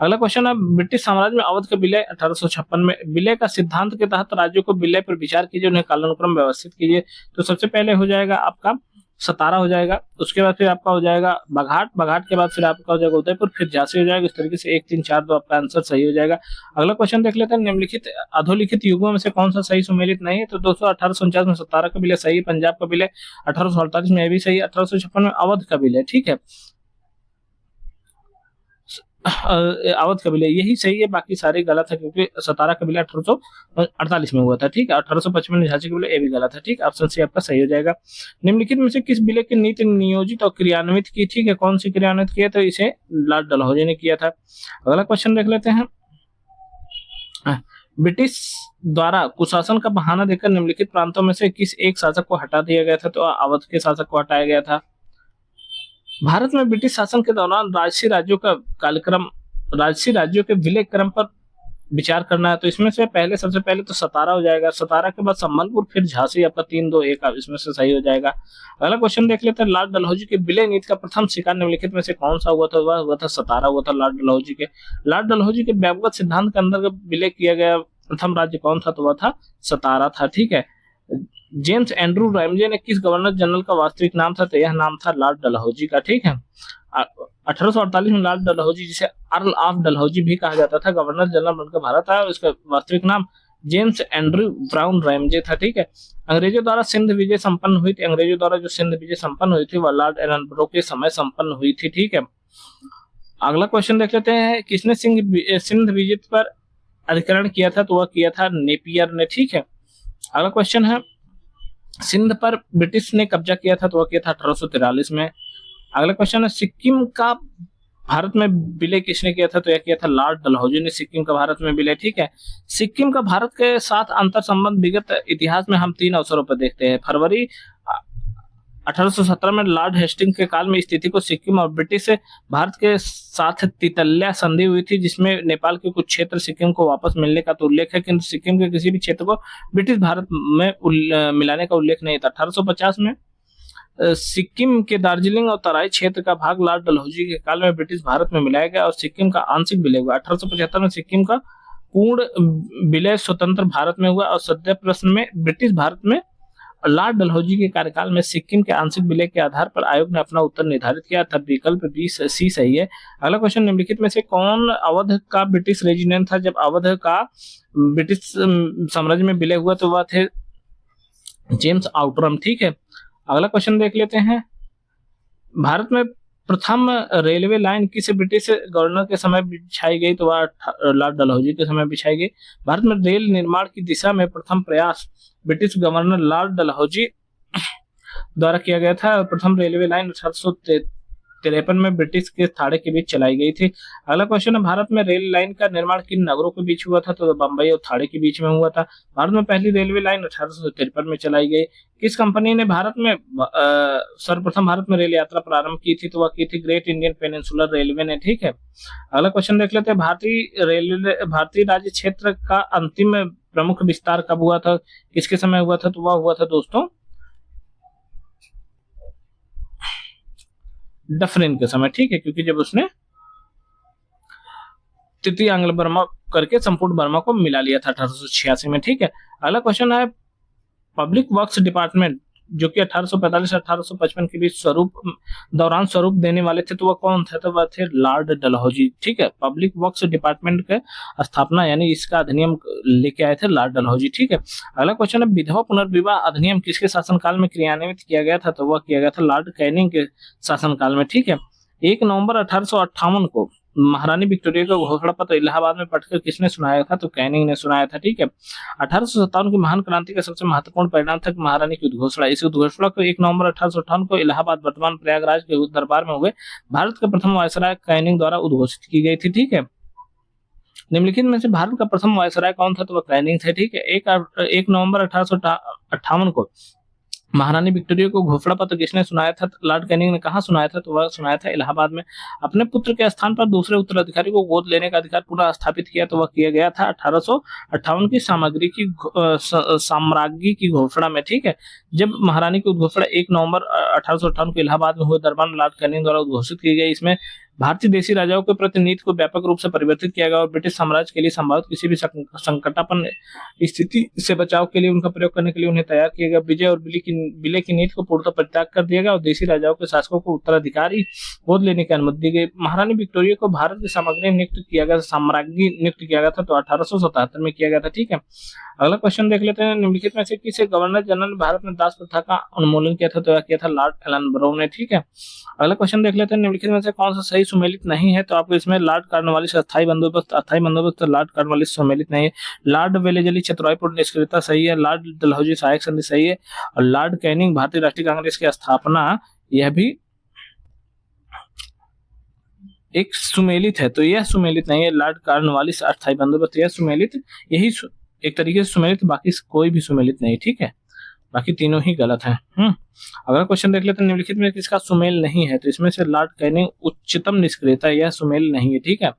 अगला क्वेश्चन है, ब्रिटिश साम्राज्य में अवध का विलय 1856 में। विलय का सिद्धांत के तहत राज्यों को विलय पर विचार कीजिए, उन्हें कालानुक्रम व्यवस्थित कीजिए। तो सबसे पहले हो जाएगा आपका सतारा हो जाएगा, उसके बाद फिर आपका हो जाएगा बाघाट के बाद फिर आपका हो जाएगा उदयपुर, फिर झांसी हो जाएगा। इस तरीके से 1, 3, 4 तो आपका आंसर सही हो जाएगा। अगला क्वेश्चन देख लेते हैं, निम्नलिखित अधोलिखित युगों में से कौन सा सही सुमेलित नहीं है? तो दोस्तों, 1849 में सतारा का विलय सही है, पंजाब का विलय 1848 में भी सही है, 1856 में अवध का विलय। ठीक है, अवध का विलय यही सही है, बाकी सारे गलत है, क्योंकि सतारा का विलय 1848 में हुआ था। ठीक है, 1855 में झांसी का विलय ये भी गलत है। ठीक, ऑप्शन सी आपका सही हो जाएगा। निम्नलिखित में से किस विलय की नीति नियोजित और क्रियान्वित की? ठीक है, कौन सी क्रियान्वित किया? तो इसे लॉर्ड डलहौजी ने किया था। अगला क्वेश्चन देख लेते हैं, ब्रिटिश द्वारा कुशासन का बहाना देकर निम्नलिखित प्रांतों में से किस एक शासक को हटा दिया गया था? तो अवध के शासक को हटाया गया था। भारत में ब्रिटिश शासन के दौरान राजसी राज्यों के विलय क्रम पर विचार करना है तो इसमें से पहले सबसे पहले तो सतारा हो जाएगा, सतारा के बाद संबलपुर, फिर झांसी, आपका 3-2-1 इसमें से सही हो जाएगा। अगला क्वेश्चन देख लेते हैं, लॉर्ड डलहौजी के विलय नीति का प्रथम शिकार निम्नलिखित में से कौन सा हुआ था? वह हुआ था सतारा, हुआ था लॉर्ड डलहौजी के। लॉर्ड डलहौजी के व्यापक सिद्धांत के अंतर्गत विलय किया गया प्रथम राज्य कौन था? तो वह था सतारा था, ठीक है। जेम्स एंड्रू रैमजे ने किस गवर्नर जनरल का वास्तविक नाम था? तो यह नाम था लॉर्ड डलहौजी का, ठीक है। 1848 में लॉर्ड डलहौजी, जिसे अर्ल ऑफ डलहौजी भी कहा जाता था, गवर्नर जनरल बनकर भारत आया। इसका वास्तविक नाम जेम्स एंड्रू ब्राउन रैमजे था, ठीक है। अंग्रेजों द्वारा सिंध विजय संपन्न हुई थी, अंग्रेजों द्वारा जो सिंध विजय संपन्न हुई थी वह लॉर्ड एलनब्रो के समय संपन्न हुई थी, ठीक है। अगला क्वेश्चन देख लेते हैं, किसने सिंध विजय पर अधिकरण किया था? तो वह किया था नेपियर ने, ठीक है। अगला क्वेश्चन है, सिंध पर ब्रिटिश ने कब्जा किया था, तो वह किया था 1843 में। अगला क्वेश्चन है, सिक्किम का भारत में विलय किसने किया था? तो यह किया था लॉर्ड डलहौजी ने सिक्किम का भारत में विलय, ठीक है। सिक्किम का भारत के साथ अंतर संबंध विगत इतिहास में हम 3 अवसरों पर देखते हैं। फरवरी 1817 में लॉर्ड हेस्टिंग के काल में स्थिति को सिक्किम और ब्रिटिश भारत के साथ तितल्या संधि हुई थी, जिसमें नेपाल के कुछ क्षेत्र सिक्किम को वापस मिलने का तो उल्लेख है, किंतु सिक्किम के किसी भी क्षेत्र को ब्रिटिश भारत में मिलाने का उल्लेख नहीं था। 1850 में सिक्किम के दार्जिलिंग और तराई क्षेत्र का भाग लॉर्ड डलहौजी के काल में ब्रिटिश भारत में मिलाया गया और सिक्किम का आंशिक विलय हुआ। 1875 में सिक्किम का पूर्ण विलय स्वतंत्र भारत में हुआ और सद्य प्रश्न में ब्रिटिश भारत में लॉर्ड डलहौजी के कार्यकाल में सिक्किम के आंशिक विलय के आधार पर आयोग ने अपना उत्तर निर्धारित किया, तब विकल्प बी सी सही है। अगला क्वेश्चन, निम्नलिखित में से कौन अवध का ब्रिटिश रेजिडेंट था जब अवध का ब्रिटिश साम्राज्य में विलय हुआ? तो वह थे जेम्स आउटरम, ठीक है। अगला क्वेश्चन देख लेते हैं, भारत में प्रथम रेलवे लाइन किस ब्रिटिश गवर्नर के समय बिछाई गई? तो वह लॉर्ड डलहौजी के समय बिछाई गई। भारत में रेल निर्माण की दिशा में प्रथम प्रयास ब्रिटिश गवर्नर लॉर्ड डलहौजी द्वारा किया गया था। प्रथम रेलवे लाइन 1853 में ब्रिटिश के थाड़े के बीच चलाई गई थी। अगला क्वेश्चन है, भारत में रेल लाइन का निर्माण किन नगरों के बीच हुआ था? तो बंबई और थाड़े के बीच में हुआ था। भारत में पहली रेलवे लाइन 1853 में चलाई गई। किस कंपनी ने भारत में सर्वप्रथम भारत में रेल यात्रा प्रारंभ की थी? तो वह की थी ग्रेट इंडियन पेनिनसुलर रेलवे ने, ठीक है। अगला क्वेश्चन देख लेते हैं, भारतीय राज्य क्षेत्र का अंतिम प्रमुख विस्तार कब हुआ था? किसके समय हुआ था? तो वह हुआ था दोस्तों डफरिन के समय, ठीक है, क्योंकि जब उसने तृतीय आंग्ल बर्मा करके संपूर्ण बर्मा को मिला लिया था 1886 में, ठीक है। अगला क्वेश्चन है, पब्लिक वर्क्स डिपार्टमेंट जो कि 1845 1855 के बीच दौरान स्वरूप देने वाले थे, तो वह कौन थे? तो वह थे लॉर्ड डलहौजी, ठीक है। पब्लिक वर्क्स डिपार्टमेंट के स्थापना यानी इसका अधिनियम लेके आए थे लॉर्ड डलहौजी, ठीक है। अगला क्वेश्चन है, विधवा पुनर्विवाह अधिनियम किसके शासनकाल में क्रियान्वित किया गया था? तो वह किया गया था लॉर्ड कैनिंग के शासनकाल में, ठीक है। 1 नवंबर 1858 को महारानी विक्टोरिया का घोषणा पत्र इलाहाबाद में पढ़कर किसने सुनाया था? तो कैनिंग ने सुनाया था, ठीक है। 1857 की महान क्रांति का सबसे महत्वपूर्ण परिणाम था महारानी की उद्घोषणा। इस उद्घोषणा को 1 नवंबर 1858 को इलाहाबाद वर्तमान प्रयागराज के दरबार में हुए भारत के प्रथम वायसराय कैनिंग द्वारा उद्घोषित की गई थी, ठीक है। निम्नलिखित में से भारत का प्रथम वायसराय कौन था? तो वह कैनिंग थे, ठीक है। 1 नवंबर 1858 को महारानी विक्टोरिया को घोषणा पत्र किसने सुनाया था? लॉर्ड कैनिंग ने कहा सुनाया था? तो वह सुनाया था इलाहाबाद में। अपने पुत्र के स्थान पर दूसरे उत्तराधिकारी को गोद लेने का अधिकार पुनः स्थापित किया, तो वह किया गया था 1858 की साम्राज्ञी की घोषणा में, ठीक है। जब महारानी की उद्घोषणा 1 नवंबर 1858 को इलाहाबाद में हुए दरबार लॉर्ड कैनिंग द्वारा उद्घोषित की गई। इसमें भारतीय देशी राजाओं के प्रति नीति को व्यापक रूप से परिवर्तित किया गया और ब्रिटिश साम्राज्य के लिए संभावित किसी भी संकटापन्न स्थिति से बचाव के लिए उनका प्रयोग करने के लिए उन्हें तैयार किया गया। विजय और विलय की नीति को पूर्णतः परित्याग कर दिया गया और देशी राजाओं के शासकों को उत्तराधिकारी गोद लेने की अनुमति दी गई। महारानी विक्टोरिया को भारत की सामग्री नियुक्त किया गया, साम्राज्ञी नियुक्त किया गया था, तो 1877 में किया गया था, ठीक है। अगला क्वेश्चन देख लेते हैं, निम्नलिखित में से किसे गवर्नर जनरल भारत में दास प्रथा का उन्मूलन किया था? तो किया था लॉर्ड एलनब्रो ने, ठीक है। अगला क्वेश्चन देख लेते हैं, निम्नलिखित में से कौन सा सही सुमेलित नहीं है? तो आपको इसमें लॉर्ड कॉर्नवालिस अस्थायी बंदोबस्त लॉर्ड कॉर्नवालिस सुमेलित नहीं है। लॉर्ड वेलेजली चतुराईपुर निष्क्रियता सही है। लॉर्ड डलहौजी सहायक संधि सही है और लॉर्ड कैनिंग भारतीय राष्ट्रीय कांग्रेस की स्थापना यह भी एक सुमेलित है, तो यह सुमेलित नहीं है। लॉर्ड कॉर्नवालिस अस्थायी बंदोबस्त यह सुमेलित, यही एक तरीके से सुमेलित, बाकी कोई भी सुमेलित नहीं, ठीक है। बाकी तीनों ही गलत हैं। अगला क्वेश्चन देख लेते हैं, निम्नलिखित में किसका सुमेल नहीं है? तो इसमें से लॉर्ड कैनिंग उच्चतम निष्क्रियता, यह सुमेल नहीं है, ठीक है।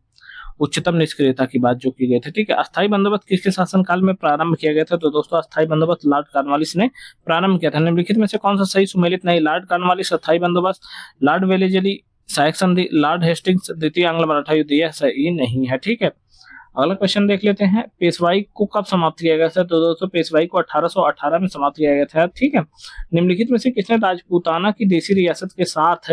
उच्चतम निष्क्रियता की बात जो की गई थी, ठीक है। अस्थायी बंदोबस्त किसके शासनकाल में प्रारंभ किया गया था? तो दोस्तों अस्थायी बंदोबस्त लॉर्ड कॉर्नवालिस ने प्रारंभ किया था। निम्नलिखित में से कौन सा सही सुमेलित नहीं? लॉर्ड कॉर्नवालिस अस्थायी बंदोबस्त, लॉर्ड वेलेजली सहायक संधि, लॉर्ड हेस्टिंग्स द्वितीय आंग्ल मराठा युद्ध, यह सही नहीं है, ठीक है। अगला क्वेश्चन देख लेते हैं, पेशवाई को कब समाप्त किया गया था? तो दोस्तों पेशवाई को 1818 में समाप्त किया गया था, ठीक है। निम्नलिखित में से किसने राजपूताना की देशी रियासत के साथ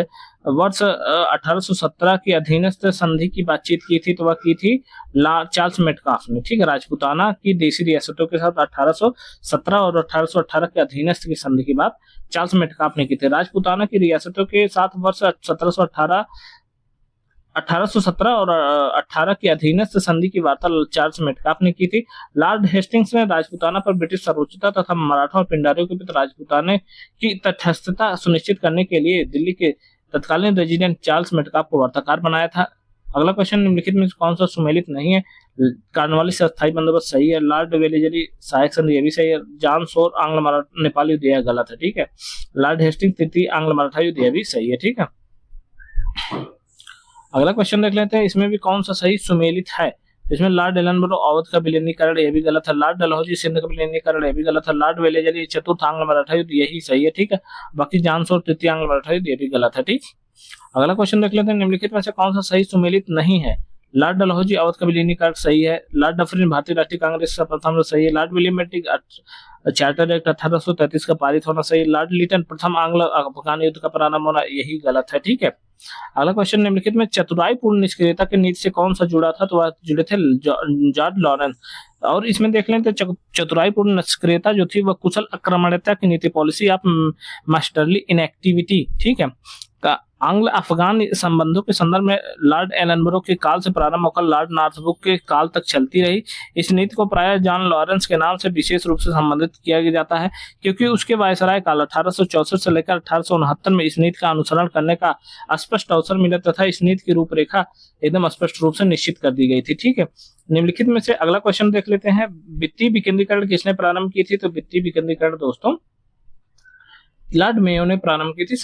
वर्ष 1817 की अधीनस्थ संधि की बातचीत की थी? तो वह की थी चार्ल्स मेटकाफ ने, ठीक है। राजपूताना की देशी रियासतों के साथ 1817 और 1818 के अधीनस्थ की संधि की बात चार्ल्स मेटकाफ ने की थी। राजपूताना की रियासतों के साथ वर्ष 1817 और 18 की अधीनस्थ संधि की वार्ता चार्ल्स मेटकाफ ने की थी। लॉर्ड हेस्टिंग्स ने राजपूताना पर ब्रिटिश सर्वोच्चता तथा मराठा और पिंडारियों के प्रति राजपूताना की तटस्थता सुनिश्चित करने के लिए दिल्ली के तत्कालीन रेजिडेंट चार्ल्स मेटकाफ को वार्ताकार बनाया था। अगला क्वेश्चन, निम्नलिखित में कौन सा सुमेलित नहीं है? कॉर्नवालिस अस्थायी बंदोबस्त सही है, लॉर्ड वेलेजली सहायक संधि ये भी सही है, जॉन शोर आंग्ल मराठा नेपाली युद्ध यह गलत है, ठीक है। लॉर्ड हेस्टिंग्स तृतीय आंग्ल मराठा युद्ध यह भी सही है, ठीक है। अगला क्वेश्चन देख लेते हैं, इसमें भी कौन सा सही सुमेलित है? इसमें लॉर्ड एलनबरो अवध का विलीनीकरण यह भी गलत है, लॉर्ड डलहौजी सिंध का विलीनीकरण यह भी गलत है, लॉर्ड वेलेजली चतुर्थ आंग्ल मराठा युद्ध यही सही है, ठीक है। बाकी जानसोर तृतीय आंग्ल मराठा युद्ध यह भी गलत है, ठीक। अगला क्वेश्चन देख लेते हैं, निम्नलिखित में से कौन सा सही सुमेलित नहीं है? लॉर्ड डलहौजी अवध का विलीनीकरण सही है, लॉर्ड डफरिन भारतीय राष्ट्रीय कांग्रेस का प्रथम सही है, Lord William Bentinck charter act 1833 का पारित होना सही, लॉर्ड लिटन प्रथम आंग्ल अफगान युद्ध का प्रारंभ होना यही गलत है, ठीक है। अगला क्वेश्चन, निम्नलिखित में चतुराई पूर्ण निष्क्रियता की नीति से कौन सा जुड़ा था? तो वह जुड़े थे जॉर्ज लॉरेंस। और इसमें देख लें तो चतुराई पूर्ण निष्क्रियता जो थी वह कुशल आक्रमणीयता की नीति, पॉलिसी ऑफ मास्टरली इनएक्टिविटी, ठीक है, का आंग्ल अफगान संबंधों के संदर्भ में लॉर्ड एलनबरो के काल से प्रारंभ होकर लॉर्ड नॉर्थब्रुक के काल तक चलती रही। इस नीति को प्रायः जॉन लॉरेंस के नाम से विशेष रूप से संबंधित किया जाता है, क्योंकि उसके वायसराय काल 1864 से लेकर 1869 में इस नीति का अनुसरण करने का स्पष्ट अवसर मिला तथा इस नीति की रूपरेखा एकदम स्पष्ट रूप से निश्चित कर दी गई थी, ठीक है। निम्नलिखित में से अगला क्वेश्चन देख लेते हैं, वित्तीय विकेंद्रीकरण किसने प्रारंभ की थी? तो वित्तीय विकेंद्रीकरण दोस्तों लॉर्ड मेयो ने प्रारंभ की थी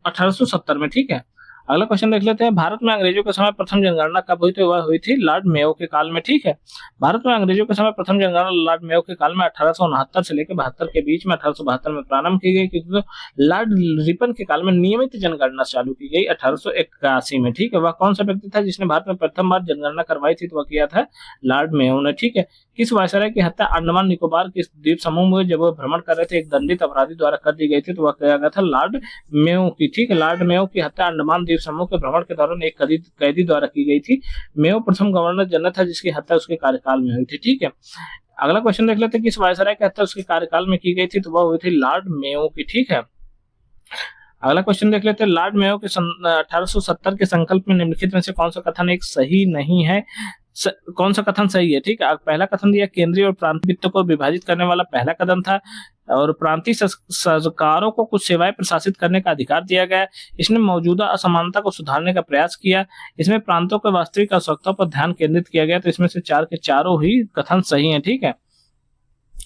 1870 में, ठीक है। अगला क्वेश्चन देख लेते हैं, भारत में अंग्रेजों के समय प्रथम जनगणना कब हुई? तो वह हुई थी लॉर्ड मेयो के काल में, ठीक है। भारत में अंग्रेजों के समय प्रथम जनगणना लॉर्ड मेयो के काल में 1869 से लेकर 72 के बीच में 1872 में प्रारंभ की गई, क्योंकि तो लॉर्ड रिपन के काल में नियमित जनगणना चालू की गई 1881 में, ठीक है। वह कौन सा व्यक्ति था जिसने भारत में प्रथम बार जनगणना करवाई थी? तो वह किया था लॉर्ड मेयो ने, ठीक है। किस वायसराय की हत्या अंडमान निकोबार के द्वीप समूह में जब वह भ्रमण कर रहे थे एक दंडित अपराधी द्वारा कर दी गई थी? तो वह किया गया था लॉर्ड मेयो की, ठीक है। लॉर्ड मेयो की हत्या अंडमान द्वीप समूह के भ्रमण के दौरान एक कैदी द्वारा की गई थी। मेयो प्रथम गवर्नर जनरल था जिसकी हत्या उसके कार्यकाल में हुई थी, ठीक है। अगला क्वेश्चन देख लेते हैं, किस वायसराय की हत्या उसके कार्यकाल में की गई थी? तो वह हुई थी लॉर्ड मेयो की, ठीक है। अगला क्वेश्चन देख लेते हैं, लॉर्ड मेयो के 1870 के संकल्प में निम्नलिखित में से कौन सा कथन एक सही नहीं है? कौन सा कथन सही है? ठीक है, पहला कथन दिया, केंद्रीय और प्रांतीय वित्त को विभाजित करने वाला पहला कदम था और प्रांतीय सरकारों को कुछ सेवाएं प्रशासित करने का अधिकार दिया गया। इसने मौजूदा असमानता को सुधारने का प्रयास किया। इसमें प्रांतों के वास्तविक आवश्यकताओं पर ध्यान केंद्रित किया गया। तो इसमें से चार के चारों ही कथन सही हैं। ठीक है,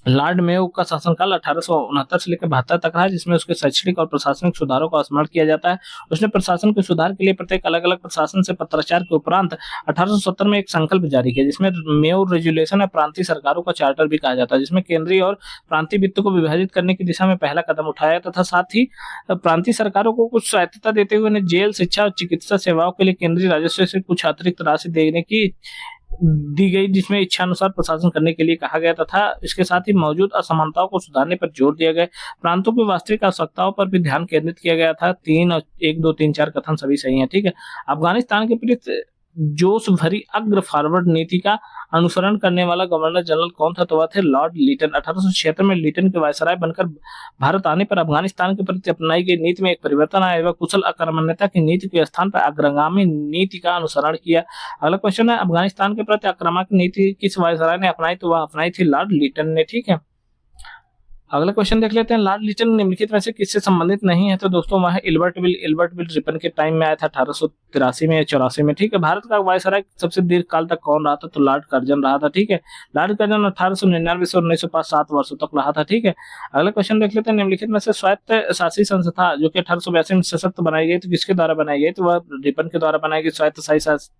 लॉर्ड मेयो का शासनकाल 1869 से लेकर 72 तक रहा, जिसमें उसके शैक्षणिक और प्रशासनिक सुधारों का स्मरण किया जाता है। उसने प्रशासन के सुधार के लिए प्रत्येक अलग अलग प्रशासन से पत्राचार के उपरांत 1870 में एक संकल्प जारी किया, जिसमें मेयो रेजुलेशन है प्रांतीय सरकारों का चार्टर भी कहा जाता है, जिसमें केंद्रीय और प्रांतीय वित्त को विभाजित करने की दिशा में पहला कदम उठाया तथा साथ ही प्रांतीय सरकारों को कुछ स्वायत्तता देते हुए उन्हें जेल, शिक्षा और चिकित्सा सेवाओं के लिए केंद्रीय राजस्व से कुछ अतिरिक्त राशि देने की दी गई, जिसमें इच्छा अनुसार प्रशासन करने के लिए कहा गया तथा इसके साथ ही मौजूद असमानताओं को सुधारने पर जोर दिया गया। प्रांतों की वास्तविक आवश्यकताओं पर भी ध्यान केंद्रित किया गया था। 3 और 1, 2, 3, 4 कथन सभी सही हैं। ठीक है, अफगानिस्तान के प्रति जोश भरी अग्र फॉरवर्ड नीति का अनुसरण करने वाला गवर्नर जनरल कौन था? तो वह थे लॉर्ड लिटन। 1876 में लिटन के वायसराय बनकर भारत आने पर अफगानिस्तान के प्रति अपनाई गई नीति में एक परिवर्तन आया। वह कुशल आक्रमणीयता की नीति के स्थान पर अग्रगामी नीति का अनुसरण किया। अगला क्वेश्चन है, अफगानिस्तान के प्रति आक्रामक नीति किस वायसराय ने अपनाई? तो वह अपनाई थी लॉर्ड लिटन ने। ठीक है, अगला क्वेश्चन देख लेते हैं, लॉर्ड लिटन निम्नलिखित में से किससे संबंधित नहीं है? तो दोस्तों वह इल्बर्ट विल रिपन के टाइम में आया था 1883 में या 84 में। ठीक है, भारत का वायसराय सबसे दीर्घ काल तक कौन रहा था? तो लॉर्ड कर्जन रहा था। ठीक है, लॉर्ड कर्जन 1899 से 1905 7 वर्षों तक रहा था। ठीक है, अगला क्वेश्चन देख लेते हैं, निम्नलिखित में से स्वायत्त शासी संस्था जो कि 1882 में सशक्त बनाई गई तो किसके द्वारा बनाई गई? तो वह रिपन के द्वारा बनाई गई स्वायत्त शासी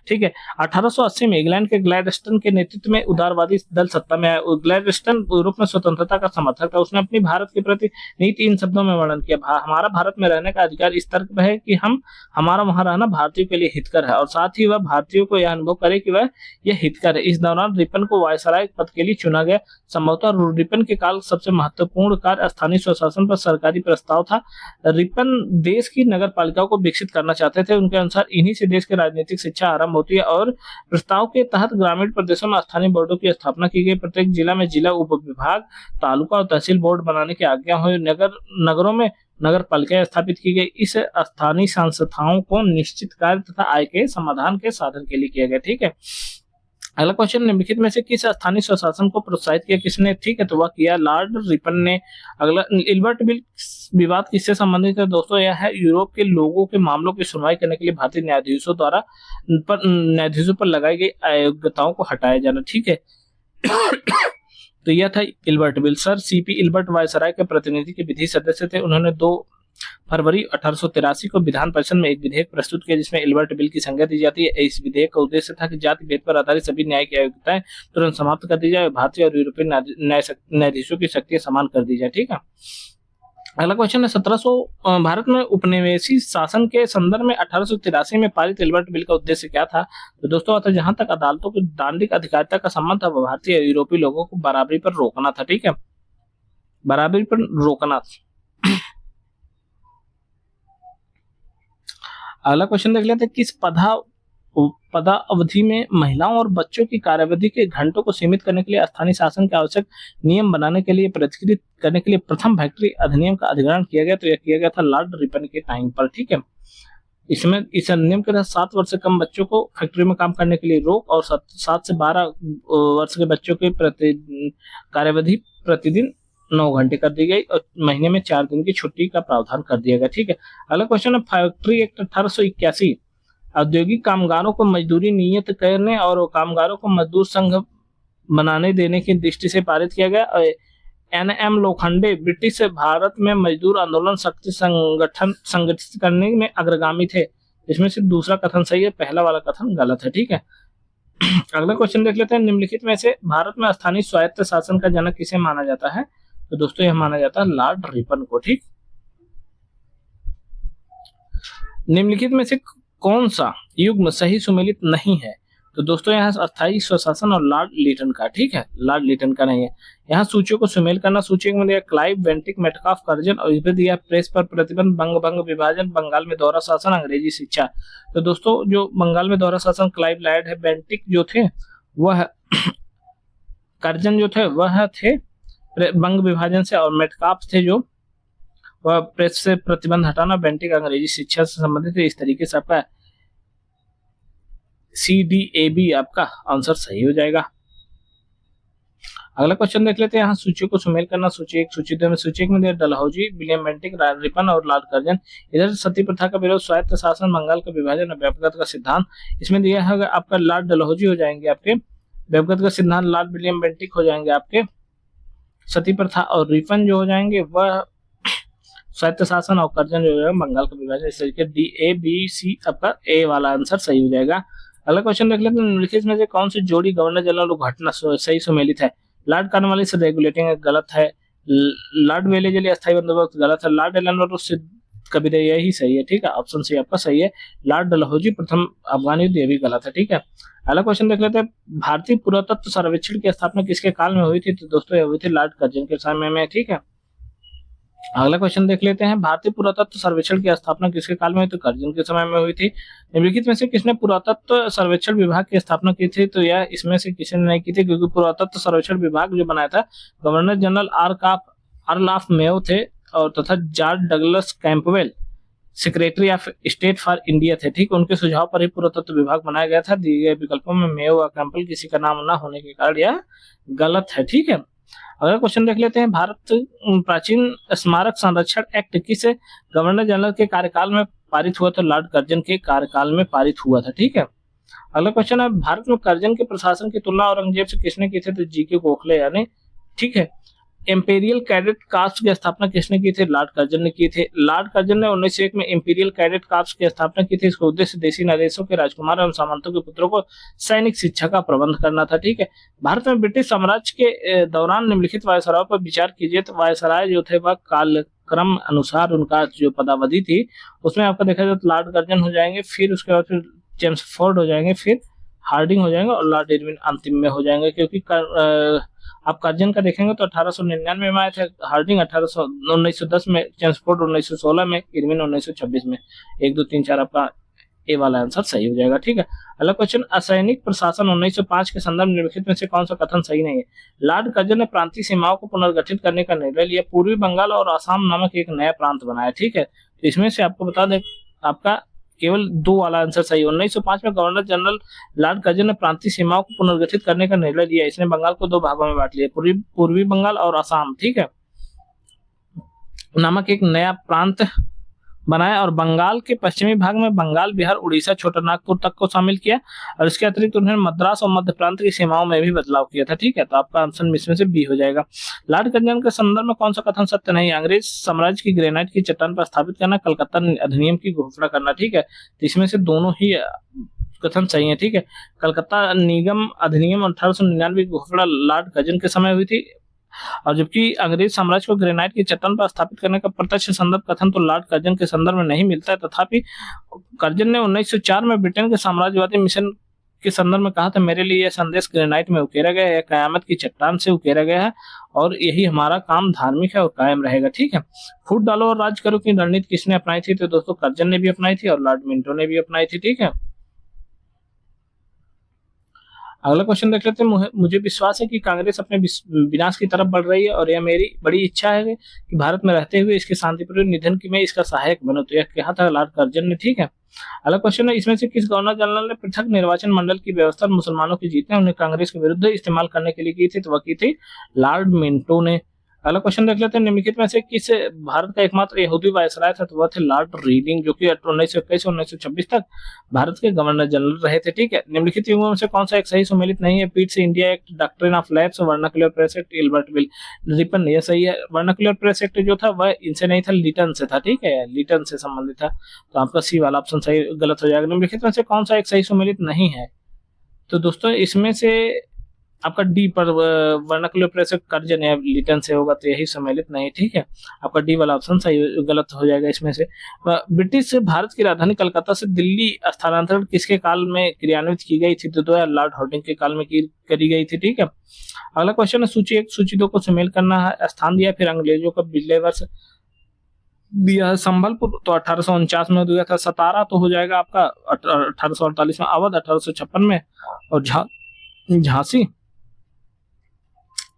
ठीक है। 1880 में इंग्लैंड के ग्लैडस्टन के नेतृत्व में उदारवादी दल सत्ता में आया। ग्लैडस्टन यूरोप में स्वतंत्रता का समर्थक था। उसने अपनी भारत के प्रति नीति इन शब्दों में वर्णन किया, हमारा भारत में रहने का अधिकार इस तर्क पर है कि हमारा वहां रहना भारतीयों के लिए हितकर है और साथ ही वह भारतीयों को यह अनुभव करे कि वह यह हितकर है। इस दौरान रिपन को वायसराय पद के लिए चुना गया। संभवतः रिपन के काल सबसे महत्वपूर्ण कार्य स्थानीय स्वशासन पर सरकारी प्रस्ताव था। रिपन देश की नगर पालिकाओं को विकसित करना चाहते थे। उनके अनुसार इन्हीं से देश की राजनीतिक शिक्षा आरंभ होती है और प्रस्ताव के तहत ग्रामीण प्रदेशों में स्थानीय बोर्डों की स्थापना की गई। प्रत्येक जिला में जिला उप विभाग, तालुका और तहसील बोर्ड बनाने की आज्ञा हुई। नगरों में नगर पालिकाएं स्थापित की गई। इस स्थानीय संस्थाओं को निश्चित कार्य तथा आय के समाधान के साधन के लिए किया गया। ठीक है। अगला क्वेश्चन, निम्नलिखित में से किस स्थानीय स्वशासन को प्रोत्साहित किया, किसने? ठीक है, तो वह किया लॉर्ड रिपन ने। अगला, इल्बर्ट बिल विवाद किससे संबंधित है? दोस्तों यह है यूरोप के लोगों के मामलों की सुनवाई करने के लिए भारतीय न्यायाधीशों पर लगाई गई अयोग्यताओं को हटाया जाना। ठीक है। तो यह था Ilbert bill. Sir CP Ilbert viceroy के प्रतिनिधि के विधि सदस्य थे। उन्होंने 2 फरवरी 1883 को विधान परिषद में एक विधेयक प्रस्तुत किया जिसमें इल्बर्ट बिल की संज्ञा दी जाती है। इस विधेयक का उद्देश्य था कि जाति भेद पर आधारित सभी न्याय की अयोग्यताएं तुरंत समाप्त कर दी जाए, भारतीय और यूरोपीय न्यायाधीशों की शक्तियां समान कर दी जाए। ठीक है। अगला क्वेश्चन है 1700 भारत में उपनिवेशी शासन के संदर्भ में 1883 में पारित इल्बर्ट बिल का उद्देश्य क्या था? तो दोस्तों जहां तक अदालतों की दांडिक अधिकारिता का संबंध था, भारतीय और यूरोपीय लोगों को बराबरी पर रोकना था। ठीक है, बराबरी पर रोकना। अगला क्वेश्चन देख लेते हैं, किस पदावधि में महिलाओं और बच्चों की कार्यावधि के घंटों को सीमित करने के लिए स्थानीय शासन के आवश्यक नियम बनाने के लिए परिष्कृत करने के लिए प्रथम फैक्ट्री अधिनियम का अधिग्रहण किया गया? तो यह किया गया था लॉर्ड रिपन के टाइम पर। ठीक है। इसमें इस अधिनियम के तहत 7 वर्ष से कम बच्चों को फैक्ट्री में काम करने के लिए रोक और 7 से 12 वर्ष के बच्चों की कार्यावधि प्रतिदिन 9 घंटे कर दी गई और महीने में 4 दिन की छुट्टी का प्रावधान कर दिया गया। ठीक है। अगला क्वेश्चन है, फैक्ट्री एक्ट 1881 औद्योगिक कामगारों को मजदूरी नियत करने और कामगारों को मजदूर संघ बनाने देने की दृष्टि से पारित किया गया। एन.एम. लोखंडे ब्रिटिश भारत में मजदूर आंदोलन शक्ति संगठित करने में अग्रगामी थे। इसमें से दूसरा कथन सही है, पहला वाला कथन गलत है। ठीक है। अगला क्वेश्चन देख लेते हैं, निम्नलिखित में से भारत में स्थानीय स्वायत्त शासन का जनक किसे माना जाता है? तो दोस्तों यह माना जाता है लॉर्ड रिपन को। ठीक। निम्नलिखित में से कौन सा युग्म सही सुमेलित नहीं है? तो दोस्तों यहाँ अस्थायी स्वशासन और लॉर्ड लिटन का। ठीक है, लॉर्ड लिटन का नहीं है। यहाँ सूचियों को सुमेल करना, सूची में दिया क्लाइव, बेंटिक, मेटकाफ, कर्जन और इस पर दिया प्रेस पर प्रतिबंध, बंग विभाजन, बंगाल में दोहरा शासन, अंग्रेजी शिक्षा। तो दोस्तों जो बंगाल में दोहरा शासन क्लाइव लायड है, बेंटिक जो थे वह कर्जन जो थे वह थे बंग विभाजन से और मेटकाफ थे जो वह प्रेस से प्रतिबंध हटाना, बेंटिक अंग्रेजी शिक्षा से संबंधित है। इस तरीके से आपका CDAB आपका आंसर सही हो जाएगा। अगला क्वेश्चन देख लेते हैं, यहाँ सूचियों को सुमेल करना। सूची 1, सूची 2 में सूची 1 में दिया डलहौजी, विलियम बेंटिक, रिपन और लॉर्ड कर्जन। इधर सती प्रथा का विरोध, स्वायत्त शासन, बंगाल का विभाजन और व्यक्तिगत का सिद्धांत। इसमें दिया है आपका लॉर्ड डलहौजी हो जाएंगे आपके, व्यक्तिगत का सिद्धांत लॉर्ड विलियम बेंटिक हो जाएंगे आपके, सती प्रथा और रिपन जो हो जाएंगे वह स्वायत्त शासन और कर्जन जो है बंगाल का विभाजन। इस तरीके DABC आपका A वाला आंसर सही हो जाएगा। अगला क्वेश्चन देख लेते हैं, निम्नलिखित में से कौन सी जोड़ी गवर्नर जनरल घटना सही सुमेलित है? लॉर्ड कॉर्नवालिस रेगुलेटिंग गलत है, लॉर्ड वेलेजली अस्थायी बंदोबस्त गलत है, लॉर्ड एलन कभी यही सही है। ठीक है, ऑप्शन सी आपका सही है। लॉर्ड डलहौजी प्रथम अफगान युद्ध, ये भी गलत है। ठीक है। अगला क्वेश्चन देख लेते हैं, भारतीय पुरातत्व सर्वेक्षण की स्थापना किसके काल में हुई थी? तो दोस्तों ये हुई थी लॉर्ड कर्जन के समय में। ठीक है। अगला क्वेश्चन देख लेते हैं, भारतीय पुरातत्व सर्वेक्षण की स्थापना किसके काल में हुई? तो कर्जन के समय में हुई थी। निम्नलिखित में से किसने पुरातत्व सर्वेक्षण विभाग की स्थापना की थी? तो यह इसमें से किसी ने नहीं की थी, क्योंकि पुरातत्व सर्वेक्षण विभाग जो बनाया था governor general earl of Mayo थे और तथा George Douglas Campbell secretary of state for India थे। ठीक, उनके सुझाव पर ही पुरातत्व विभाग बनाया गया था। दिए गए विकल्पों में मेयो और कैंपवेल किसी का नाम न होने के कारण यह गलत है। ठीक है। अगला क्वेश्चन देख लेते हैं, भारत प्राचीन स्मारक संरक्षण एक्ट किस गवर्नर जनरल के कार्यकाल में पारित हुआ? तो लॉर्ड कर्जन के कार्यकाल में पारित हुआ था। ठीक है। अगला क्वेश्चन है, भारत में कर्जन के प्रशासन की तुलना औरंगजेब से किसने की थी? तो GK गोखले यानी। ठीक है। इंपीरियल कैडेट कास्ट की स्थापना किसने की थी? लॉर्ड कर्जन ने की थी। लॉर्ड कर्जन ने 1901 में इंपीरियल कैडेट कास्ट की स्थापना की थी। इसका उद्देश्य देशी नरेशों के राजकुमार एवं सामंतों के पुत्रों को सैनिक शिक्षा का प्रबंध करना था। ठीक है, भारत में ब्रिटिश साम्राज्य के दौरान निम्नलिखित वायसरायों पर विचार कीजिए। तो वायसराय जो थे वह कालक्रम अनुसार उनका जो पदावधि थी उसमें आपका देखा जाए तो लॉर्ड कर्जन हो जाएंगे, फिर उसके बाद फिर जेम्स फोर्ड हो जाएंगे, फिर हार्डिंग हो जाएंगे और लॉर्ड इरविन अंतिम में हो जाएंगे। क्योंकि आप कर्जन का देखेंगे तो 1899 में आए थे, हार्डिंग 1910 में, चेम्सफोर्ड 1916 में, इरविन 1926 में। 1 2 3 4 आपका ए वाला आंसर सही हो जाएगा। ठीक है, अगला क्वेश्चन, असैनिक प्रशासन 1905 के संदर्भ निम्नलिखित में से कौन सा कथन सही नहीं है? लॉर्ड कर्जन ने प्रांतीय सीमाओं को पुनर्गठित करने का निर्णय लिया, पूर्वी बंगाल और असम नामक एक नया प्रांत बनाया। ठीक है, तो इसमें से आपको बता दें आपका केवल 2 वाला आंसर सही है। 1905 में गवर्नर जनरल लॉर्ड कर्जन ने प्रांतीय सीमाओं को पुनर्गठित करने का निर्णय लिया। इसने बंगाल को 2 भागों में बांट लिया, पूर्वी बंगाल और असम, ठीक है, नामक एक नया प्रांत बनाया और बंगाल के पश्चिमी भाग में बंगाल, बिहार, उड़ीसा, छोटा नागपुर तक को शामिल किया और इसके अतिरिक्त उन्होंने मद्रास और मध्य प्रांत की सीमाओं में भी बदलाव किया था। ठीक है, तो आपका आंसर इसमें से बी हो जाएगा। लॉर्ड कर्जन के संदर्भ में कौन सा कथन सत्य नहीं? अंग्रेज साम्राज्य की ग्रेनाइट की चट्टान पर स्थापित करना, कलकत्ता अधिनियम की घोषणा करना। ठीक है, तो इसमें से दोनों ही कथन सही है। ठीक है, कलकत्ता निगम अधिनियम 1899 की घोषणा लॉर्ड कर्जन के समय हुई थी और जबकि अंग्रेज साम्राज्य को ग्रेनाइट की चट्टान पर स्थापित करने का प्रत्यक्ष संदर्भ कथन तो लॉर्ड कर्जन के संदर्भ में नहीं मिलता है। तथापि कर्जन ने 1904 में ब्रिटेन के साम्राज्यवादी मिशन के संदर्भ में कहा था, मेरे लिए यह संदेश ग्रेनाइट में उकेरा गया है, कयामत की चट्टान से उकेरा गया है और यही हमारा काम धार्मिक है और कायम रहेगा। ठीक है, फूट डालो और राज करो की रणनीति किसने अपनाई थी? तो दोस्तों कर्जन ने भी अपनाई थी और लॉर्ड मिंटो ने भी अपनाई थी। ठीक है, अगला क्वेश्चन देख लेते हैं। मुझे विश्वास है कि कांग्रेस अपने विनाश की तरफ बढ़ रही है और यह मेरी बड़ी इच्छा है कि भारत में रहते हुए इसके शांतिपूर्ण निधन की मैं इसका सहायक बनूं। तो यह कहा था लॉर्ड कर्जन ने। ठीक है, अगला क्वेश्चन है, इसमें से किस गवर्नर जनरल ने पृथक निर्वाचन मंडल की व्यवस्था मुसलमानों की जीतने उन्हें कांग्रेस के विरुद्ध इस्तेमाल करने के लिए की थी? तो वह की थी लॉर्ड मिंटो ने। अगला क्वेश्चन देख लेते हैं, निम्नलिखित में से किस भारत का एकमात्र यहूदी वायसराय था? तो वह थे लॉर्ड रीडिंग, जो कि 1921 से 1926 तक भारत के गवर्नर जनरल रहे थे। ठीक है, निम्नलिखित युगों में से कौन सा एक सही सुमेलित नहीं है? पीट से India act, doctrine of lapse, vernacular press act, Ilbert bill, Ripon. यह सही है। वर्नाक्युलर प्रेस एक्ट जो था वह इनसे नहीं था, लीटन से था। ठीक है, लीटन से संबंधित था, तो आपका सी वाला ऑप्शन सही गलत हो जाएगा। निम्नलिखित में से कौन सा एक सही सुमेलित नहीं है? तो दोस्तों इसमें से आपका डी पर वर्नाक्युलर प्रेस कर्जन या लिटन से होगा, तो यही सम्मिलित नहीं। ठीक है, आपका डी वाला ऑप्शन सही गलत हो जाएगा इसमें से। ब्रिटिश से भारत की राजधानी कलकत्ता से दिल्ली स्थानांतरण किसके काल में क्रियान्वित की गई थी? तो लॉर्ड हार्डिंग के काल में करी गई थी। ठीक है, अगला क्वेश्चन है, सूची 1 सूची 2 को सुमेल करना है। स्थान दिया फिर अंग्रेजों का बिजली वर्ष दिया है। संबलपुर तो 1849 में दिया था। सतारा तो हो जाएगा आपका 1848 में। अवध 1856 में और झांसी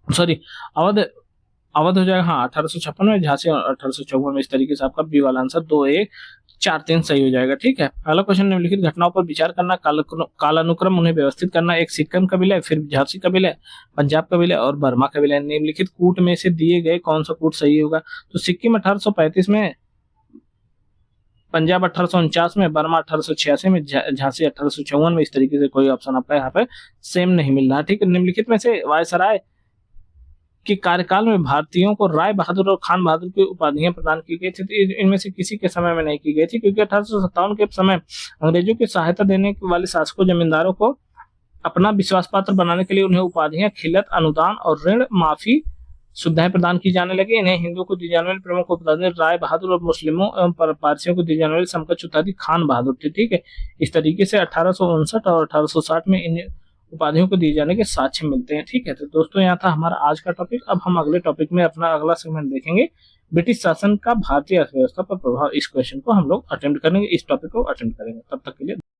सॉरी अवध हो जाएगा हाँ 1856 में, झांसी 1854 में। इस तरीके से आपका बी वाला आंसर 2 1 4 3 सही हो जाएगा। ठीक है, अगला क्वेश्चन, निम्नलिखित घटनाओं पर विचार करना, कालानुक्रम उन्हें व्यवस्थित करना। एक सिक्किम कबीला है, फिर झांसी कबीला है, पंजाब कबीला और बर्मा कबीला। निम्नलिखित कूट में से दिए गए कौन सा कूट सही होगा? तो सिक्किम 1835 में, पंजाब 1849 में, बर्मा 1886 में, झांसी 1854 में। इस तरीके से कोई ऑप्शन आपका यहाँ पे सेम नहीं मिल रहा। ठीक है, निम्नलिखित में से वायसराय के कार्यकाल में भारतीयों को राय बहादुर और खान बहादुर की उपाधियां प्रदान की गई थी। इनमें से किसी के समय में नहीं की गई थी, क्योंकि 1857 के समय अंग्रेजों की सहायता देने वाले शासकों जमींदारों को अपना विश्वास पात्र बनाने के लिए उन्हें उपाधियां, खिलत, अनुदान और ऋण माफी सुविधाएं प्रदान की जाने लगी। इन्हें हिंदुओं को दी जाने वाली प्रमुख उपाधि राय बहादुर और मुस्लिमों एवं पारसियों को दी जाने वाली समकक्ष उपाधि खान बहादुर थी। ठीक है, इस तरीके से 1859 और 1860 में इन उपाधियों को दिए जाने के साक्ष्य मिलते हैं। ठीक है, तो दोस्तों यहाँ था हमारा आज का टॉपिक। अब हम अगले टॉपिक में अपना अगला सेगमेंट देखेंगे, ब्रिटिश शासन का भारतीय अर्थव्यवस्था पर प्रभाव। इस क्वेश्चन को हम लोग अटेम्प्ट करेंगे, इस टॉपिक को अटेम्प्ट करेंगे। तब तक के लिए